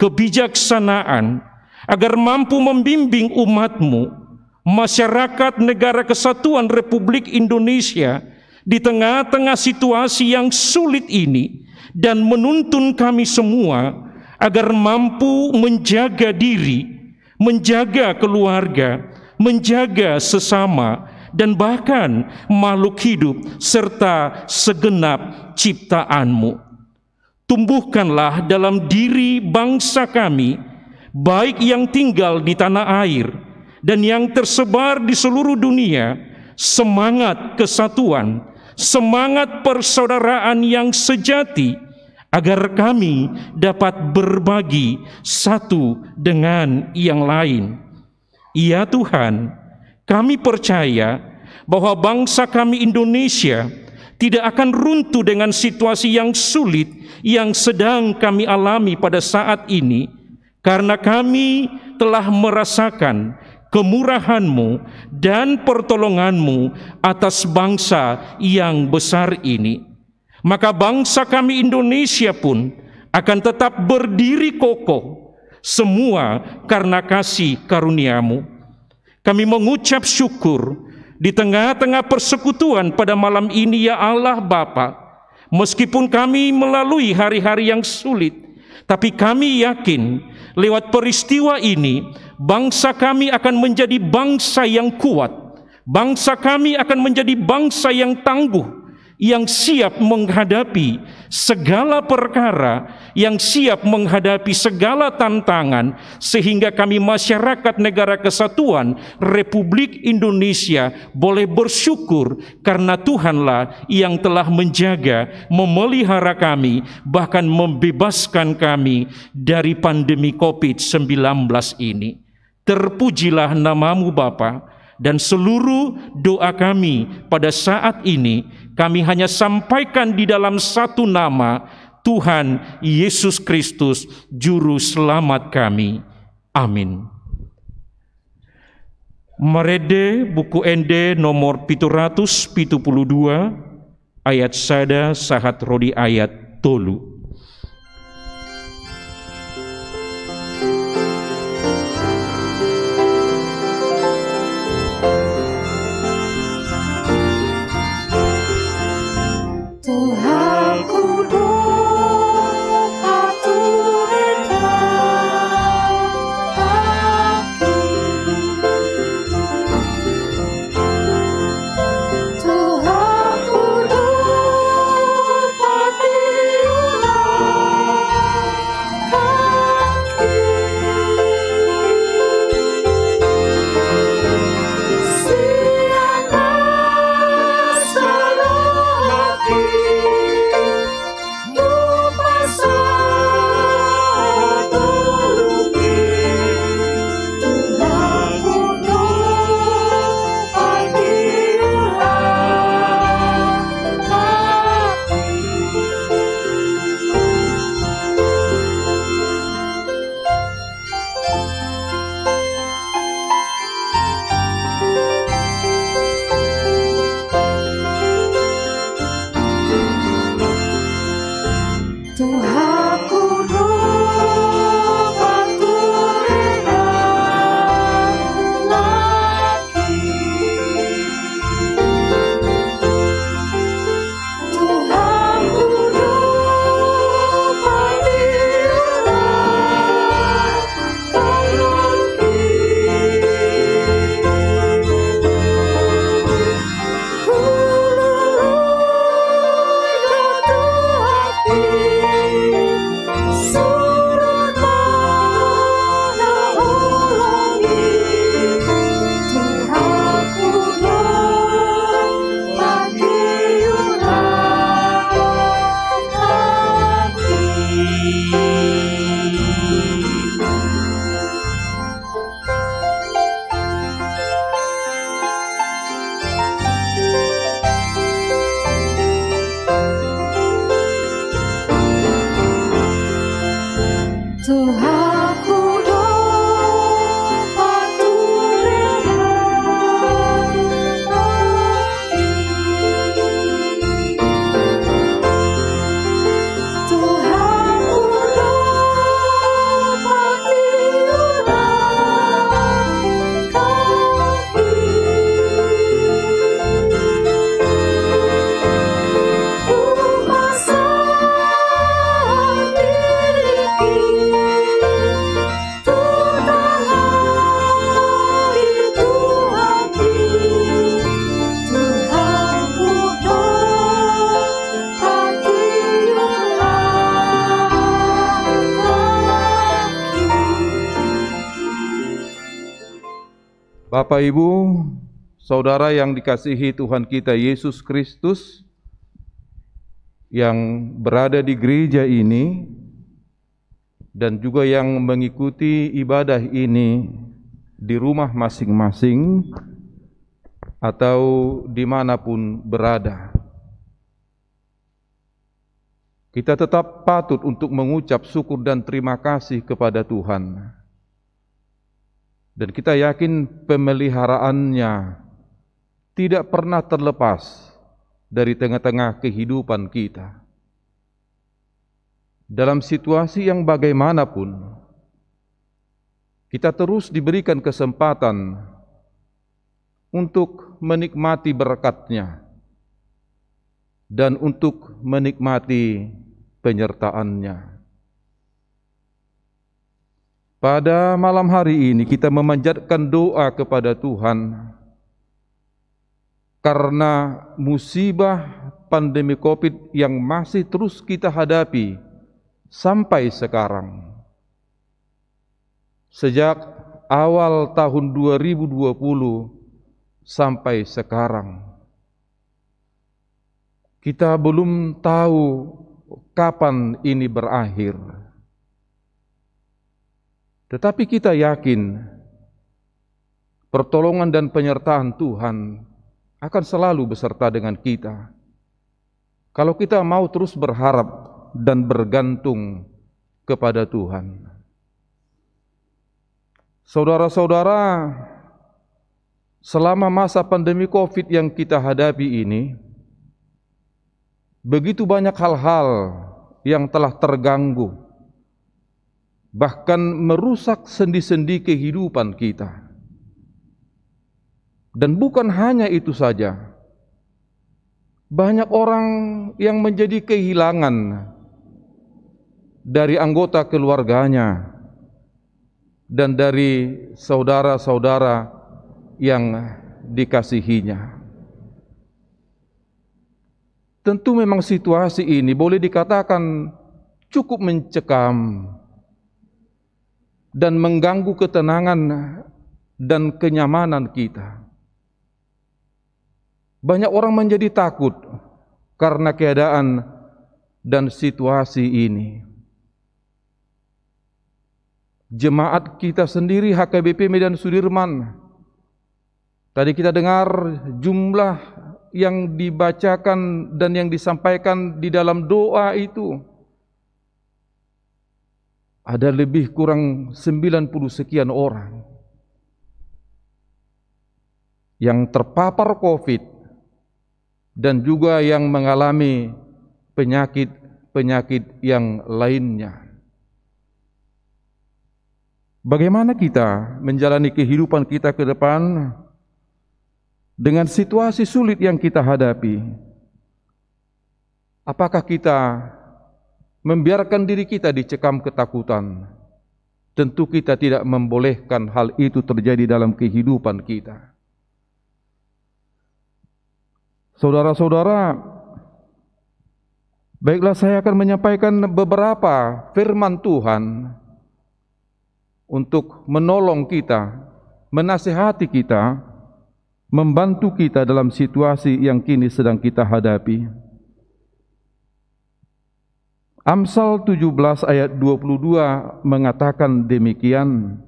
kebijaksanaan, agar mampu membimbing umat-Mu, masyarakat Negara Kesatuan Republik Indonesia, di tengah-tengah situasi yang sulit ini, dan menuntun kami semua agar mampu menjaga diri, menjaga keluarga, menjaga sesama, dan bahkan makhluk hidup serta segenap ciptaan-Mu. Tumbuhkanlah dalam diri bangsa kami, baik yang tinggal di tanah air dan yang tersebar di seluruh dunia, semangat kesatuan, semangat persaudaraan yang sejati, agar kami dapat berbagi satu dengan yang lain. Ya Tuhan, kami percaya bahwa bangsa kami Indonesia tidak akan runtuh dengan situasi yang sulit yang sedang kami alami pada saat ini, karena kami telah merasakan kemurahan-Mu dan pertolongan-Mu atas bangsa yang besar ini. Maka bangsa kami Indonesia pun akan tetap berdiri kokoh, semua karena kasih karunia-Mu. Kami mengucap syukur di tengah-tengah persekutuan pada malam ini, ya Allah Bapa. Meskipun kami melalui hari-hari yang sulit, tapi kami yakin lewat peristiwa ini, bangsa kami akan menjadi bangsa yang kuat. Bangsa kami akan menjadi bangsa yang tangguh, yang siap menghadapi segala perkara, yang siap menghadapi segala tantangan, sehingga kami masyarakat Negara Kesatuan Republik Indonesia boleh bersyukur karena Tuhanlah yang telah menjaga, memelihara kami, bahkan membebaskan kami dari pandemi COVID-19 ini. Terpujilah nama-Mu Bapa, dan seluruh doa kami pada saat ini kami hanya sampaikan di dalam satu nama, Tuhan Yesus Kristus, Juru Selamat kami. Amin. Marede buku ende nomor 772 ayat sada sahat rodi ayat tolu. Bapak, Ibu, saudara yang dikasihi Tuhan kita Yesus Kristus, yang berada di gereja ini dan juga yang mengikuti ibadah ini di rumah masing-masing atau dimanapun berada. Kita tetap patut untuk mengucap syukur dan terima kasih kepada Tuhan. Dan kita yakin pemeliharaannya tidak pernah terlepas dari tengah-tengah kehidupan kita. Dalam situasi yang bagaimanapun, kita terus diberikan kesempatan untuk menikmati berkat-Nya dan untuk menikmati penyertaan-Nya. Pada malam hari ini kita memanjatkan doa kepada Tuhan karena musibah pandemi COVID yang masih terus kita hadapi sampai sekarang. Sejak awal tahun 2020 sampai sekarang, kita belum tahu kapan ini berakhir. Tetapi kita yakin pertolongan dan penyertaan Tuhan akan selalu beserta dengan kita. Kalau kita mau terus berharap dan bergantung kepada Tuhan. Saudara-saudara, selama masa pandemi COVID yang kita hadapi ini, begitu banyak hal-hal yang telah terganggu, bahkan merusak sendi-sendi kehidupan kita. Dan bukan hanya itu saja, banyak orang yang menjadi kehilangan dari anggota keluarganya dan dari saudara-saudara yang dikasihinya. Tentu memang situasi ini boleh dikatakan cukup mencekam dan mengganggu ketenangan dan kenyamanan kita. Banyak orang menjadi takut karena keadaan dan situasi ini. Jemaat kita sendiri HKBP Medan Sudirman, tadi kita dengar jumlah yang dibacakan dan yang disampaikan di dalam doa itu, ada lebih kurang 90 sekian orang yang terpapar COVID dan juga yang mengalami penyakit-penyakit yang lainnya. Bagaimana kita menjalani kehidupan kita ke depan dengan situasi sulit yang kita hadapi? Apakah kita membiarkan diri kita dicekam ketakutan? Tentu kita tidak membolehkan hal itu terjadi dalam kehidupan kita. Saudara-saudara, baiklah saya akan menyampaikan beberapa firman Tuhan untuk menolong kita, menasihati kita, membantu kita dalam situasi yang kini sedang kita hadapi. Amsal 17 ayat 22 mengatakan demikian,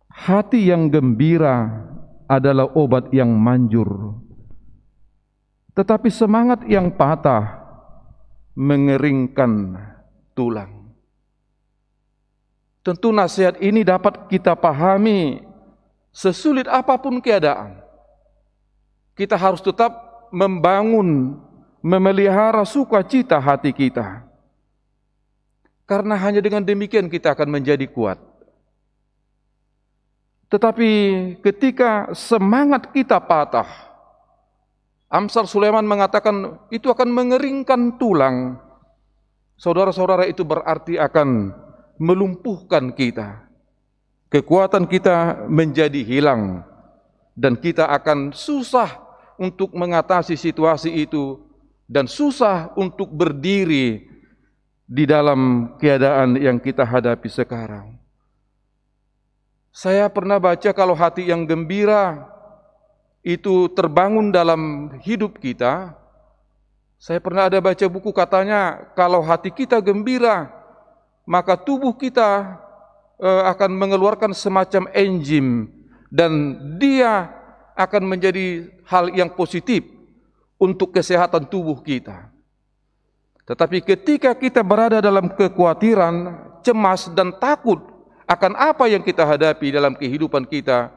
hati yang gembira adalah obat yang manjur, tetapi semangat yang patah mengeringkan tulang. Tentu nasihat ini dapat kita pahami sesulit apapun keadaan. Kita harus tetap membangun, memelihara sukacita hati kita. Karena hanya dengan demikian kita akan menjadi kuat. Tetapi ketika semangat kita patah, Amsal Sulaiman mengatakan itu akan mengeringkan tulang. Saudara-saudara, itu berarti akan melumpuhkan kita. Kekuatan kita menjadi hilang dan kita akan susah untuk mengatasi situasi itu dan susah untuk berdiri di dalam keadaan yang kita hadapi sekarang. Saya pernah baca kalau hati yang gembira itu terbangun dalam hidup kita. Saya pernah ada baca buku katanya kalau hati kita gembira, maka tubuh kita akan mengeluarkan semacam enzim dan dia akan menjadi hal yang positif untuk kesehatan tubuh kita. Tetapi ketika kita berada dalam kekhawatiran, cemas dan takut akan apa yang kita hadapi dalam kehidupan kita,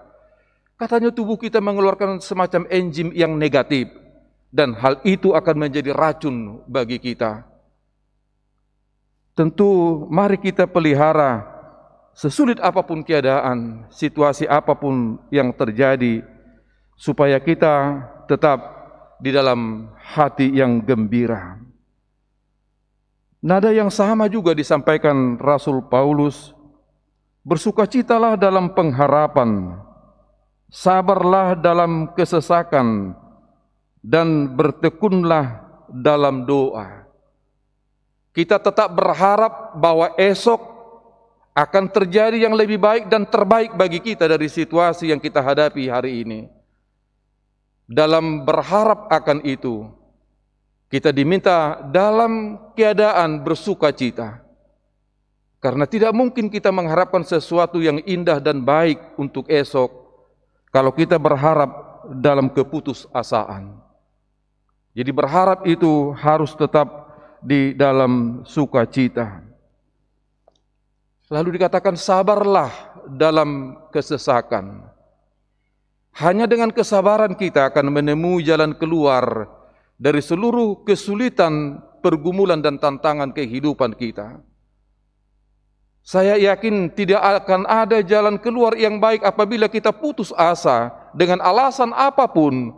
katanya tubuh kita mengeluarkan semacam enzim yang negatif, dan hal itu akan menjadi racun bagi kita. Tentu mari kita pelihara, sesulit apapun keadaan, situasi apapun yang terjadi, supaya kita tetap di dalam hati yang gembira. Nada yang sama juga disampaikan Rasul Paulus, bersukacitalah dalam pengharapan, sabarlah dalam kesesakan, dan bertekunlah dalam doa. Kita tetap berharap bahwa esok akan terjadi yang lebih baik dan terbaik bagi kita dari situasi yang kita hadapi hari ini. Dalam berharap akan itu, kita diminta dalam keadaan bersukacita. Karena tidak mungkin kita mengharapkan sesuatu yang indah dan baik untuk esok kalau kita berharap dalam keputusasaan. Jadi berharap itu harus tetap di dalam sukacita. Lalu dikatakan sabarlah dalam kesesakan. Hanya dengan kesabaran kita akan menemui jalan keluar dari seluruh kesulitan, pergumulan dan tantangan kehidupan kita. Saya yakin tidak akan ada jalan keluar yang baik apabila kita putus asa dengan alasan apapun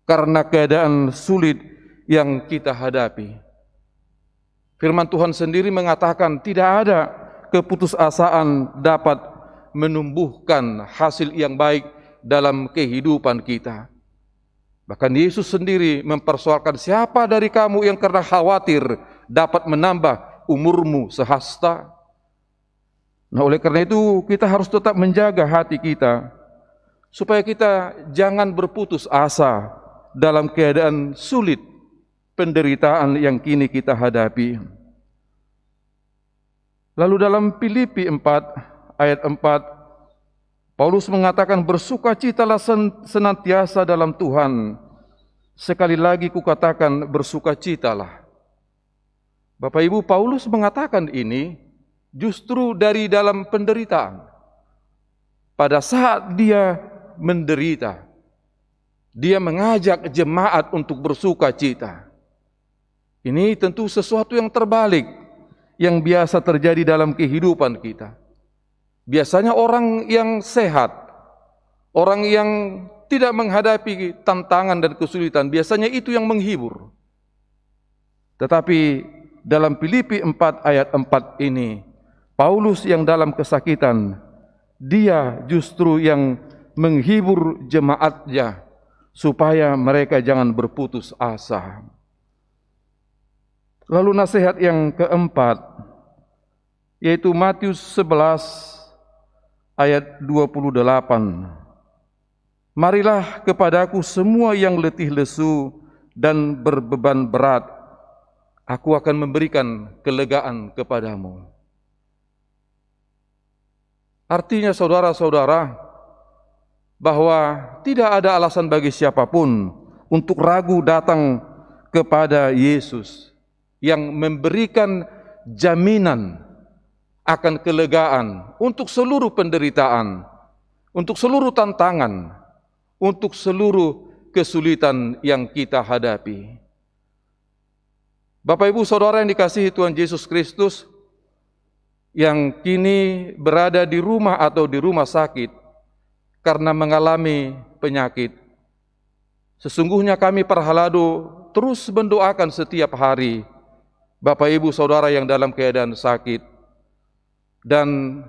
karena keadaan sulit yang kita hadapi. Firman Tuhan sendiri mengatakan tidak ada keputusasaan dapat menumbuhkan hasil yang baik dalam kehidupan kita. Bahkan Yesus sendiri mempersoalkan, siapa dari kamu yang karena khawatir dapat menambah umurmu sehasta? Nah, oleh karena itu kita harus tetap menjaga hati kita supaya kita jangan berputus asa dalam keadaan sulit, penderitaan yang kini kita hadapi. Lalu dalam Filipi 4 ayat 4, Paulus mengatakan, bersukacitalah senantiasa dalam Tuhan. Sekali lagi kukatakan, bersukacitalah. Bapak Ibu, Paulus mengatakan ini justru dari dalam penderitaan. Pada saat dia menderita, dia mengajak jemaat untuk bersukacita. Ini tentu sesuatu yang terbalik yang biasa terjadi dalam kehidupan kita. Biasanya orang yang sehat, orang yang tidak menghadapi tantangan dan kesulitan, biasanya itu yang menghibur. Tetapi dalam Filipi 4 ayat 4 ini, Paulus yang dalam kesakitan, dia justru yang menghibur jemaatnya supaya mereka jangan berputus asa. Lalu nasihat yang keempat, yaitu Matius 11 ayat 28. Marilah kepadaku semua yang letih lesu dan berbeban berat, aku akan memberikan kelegaan kepadamu. Artinya saudara-saudara, bahwa tidak ada alasan bagi siapapun untuk ragu datang kepada Yesus yang memberikan jaminan akan kelegaan untuk seluruh penderitaan, untuk seluruh tantangan, untuk seluruh kesulitan yang kita hadapi. Bapak Ibu Saudara yang dikasihi Tuhan Yesus Kristus, yang kini berada di rumah atau di rumah sakit karena mengalami penyakit, sesungguhnya kami Parhalado terus mendoakan setiap hari Bapak Ibu Saudara yang dalam keadaan sakit. Dan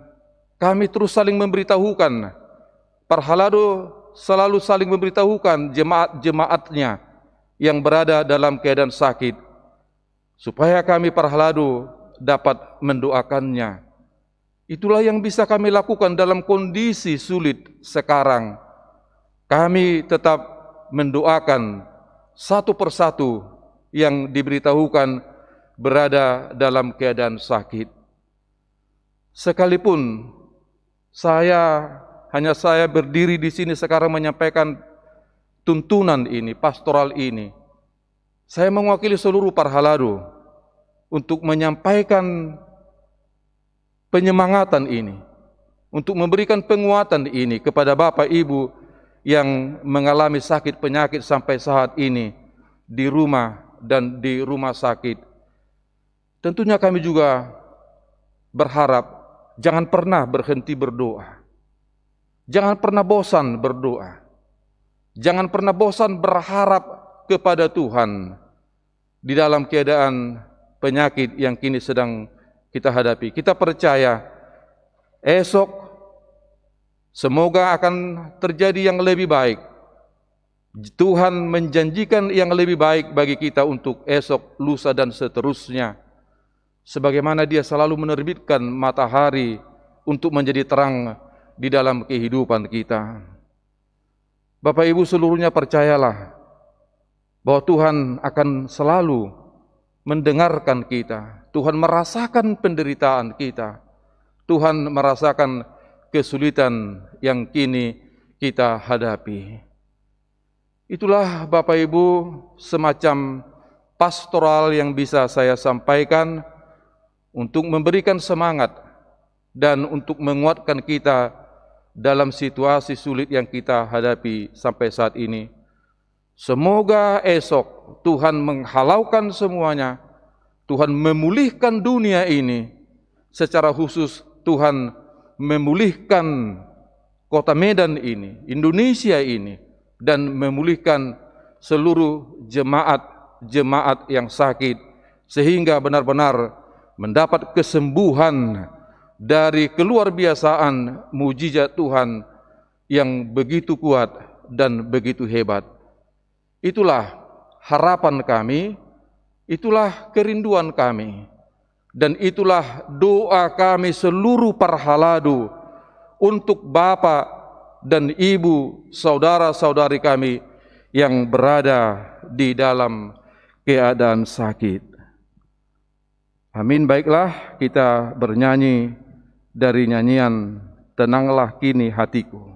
kami terus saling memberitahukan, Parhalado selalu saling memberitahukan jemaat-jemaatnya yang berada dalam keadaan sakit, supaya kami Parhalado dapat mendoakannya. Itulah yang bisa kami lakukan dalam kondisi sulit sekarang. Kami tetap mendoakan satu persatu yang diberitahukan berada dalam keadaan sakit. Sekalipun hanya saya berdiri di sini sekarang menyampaikan tuntunan ini, pastoral ini, saya mewakili seluruh Parhalado untuk menyampaikan penyemangatan ini, untuk memberikan penguatan ini kepada Bapak Ibu yang mengalami sakit penyakit sampai saat ini di rumah dan di rumah sakit. Tentunya kami juga berharap jangan pernah berhenti berdoa. Jangan pernah bosan berdoa. Jangan pernah bosan berharap kepada Tuhan di dalam keadaan penyakit yang kini sedang kita hadapi. Kita percaya esok semoga akan terjadi yang lebih baik. Tuhan menjanjikan yang lebih baik bagi kita untuk esok, lusa dan seterusnya. Sebagaimana Dia selalu menerbitkan matahari untuk menjadi terang di dalam kehidupan kita. Bapak Ibu seluruhnya percayalah bahwa Tuhan akan selalu mendengarkan kita. Tuhan merasakan penderitaan kita. Tuhan merasakan kesulitan yang kini kita hadapi. Itulah Bapak Ibu semacam pastoral yang bisa saya sampaikan untuk memberikan semangat dan untuk menguatkan kita dalam situasi sulit yang kita hadapi sampai saat ini. Semoga esok Tuhan menghalaukan semuanya, Tuhan memulihkan dunia ini, secara khusus Tuhan memulihkan kota Medan ini, Indonesia ini, dan memulihkan seluruh jemaat yang sakit, sehingga benar-benar mendapat kesembuhan dari keluar biasaan mujizat Tuhan yang begitu kuat dan begitu hebat. Itulah harapan kami, itulah kerinduan kami, dan itulah doa kami seluruh Parhalado untuk Bapak dan Ibu, saudara-saudari kami yang berada di dalam keadaan sakit. Amin. Baiklah, kita bernyanyi dari nyanyian Tenanglah Kini Hatiku.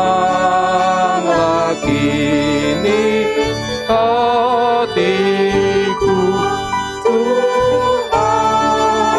Tenanglah kini hatiku, Tuhan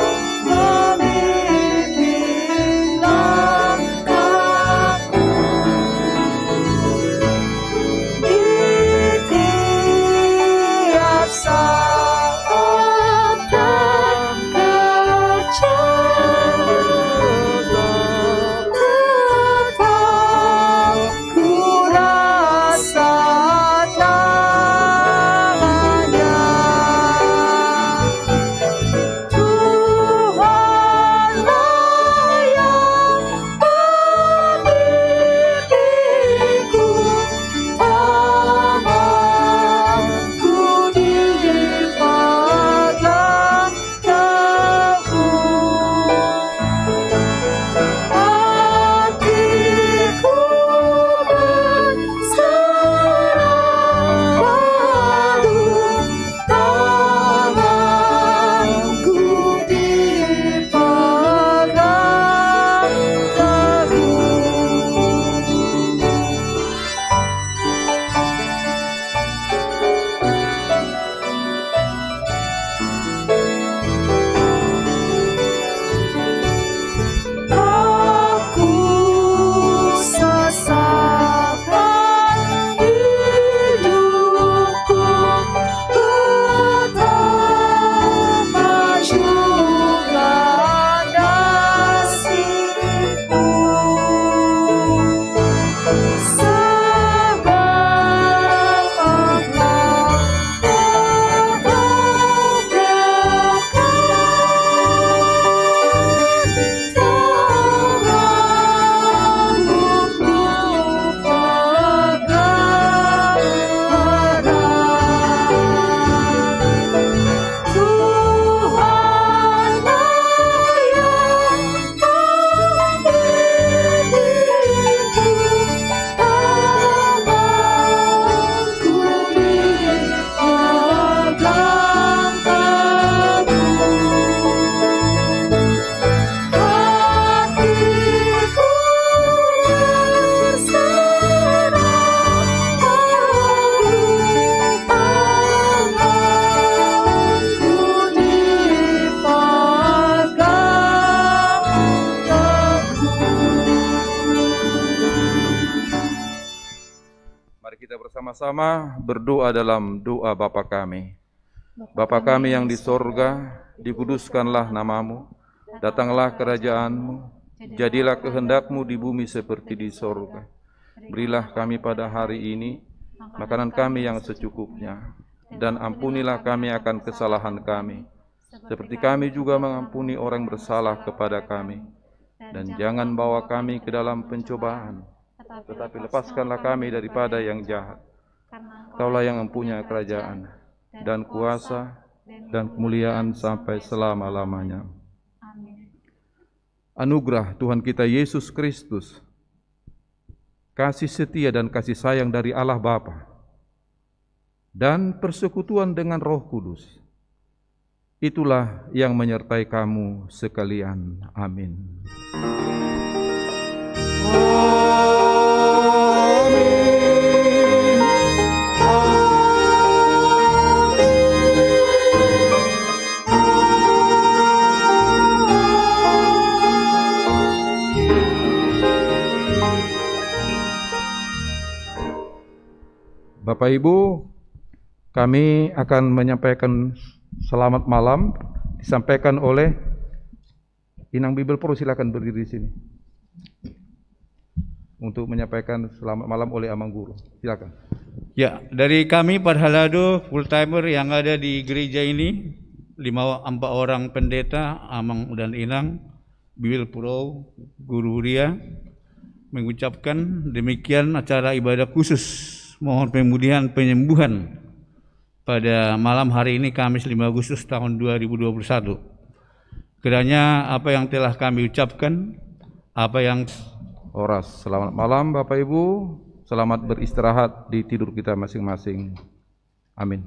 Sama-sama berdoa dalam doa Bapa kami. Bapa kami yang di sorga, dikuduskanlah namamu, datanglah kerajaanmu, jadilah kehendakmu di bumi seperti di sorga. Berilah kami pada hari ini makanan kami yang secukupnya, dan ampunilah kami akan kesalahan kami, seperti kami juga mengampuni orang bersalah kepada kami. Dan jangan bawa kami ke dalam pencobaan, tetapi lepaskanlah kami daripada yang jahat. Kaulah yang mempunyai kerajaan, dan kuasa, dan kemuliaan sampai selama-lamanya. Anugerah Tuhan kita Yesus Kristus, kasih setia dan kasih sayang dari Allah Bapa, dan persekutuan dengan Roh Kudus, itulah yang menyertai kamu sekalian. Amin. Bapak Ibu, kami akan menyampaikan selamat malam, disampaikan oleh Inang Bibel Pro. Silakan berdiri di sini untuk menyampaikan selamat malam oleh Amang Guru. Silakan. Ya, dari kami Parhalado full timer yang ada di gereja ini, 4 orang pendeta, Amang dan Inang, Bibel Pro, Guru Huria, mengucapkan demikian acara ibadah khusus mohon pemulihan penyembuhan pada malam hari ini Kamis 5 Agustus tahun 2021. Kiranya apa yang telah kami ucapkan, apa yang Oras, selamat malam Bapak Ibu, selamat beristirahat di tidur kita masing-masing. Amin.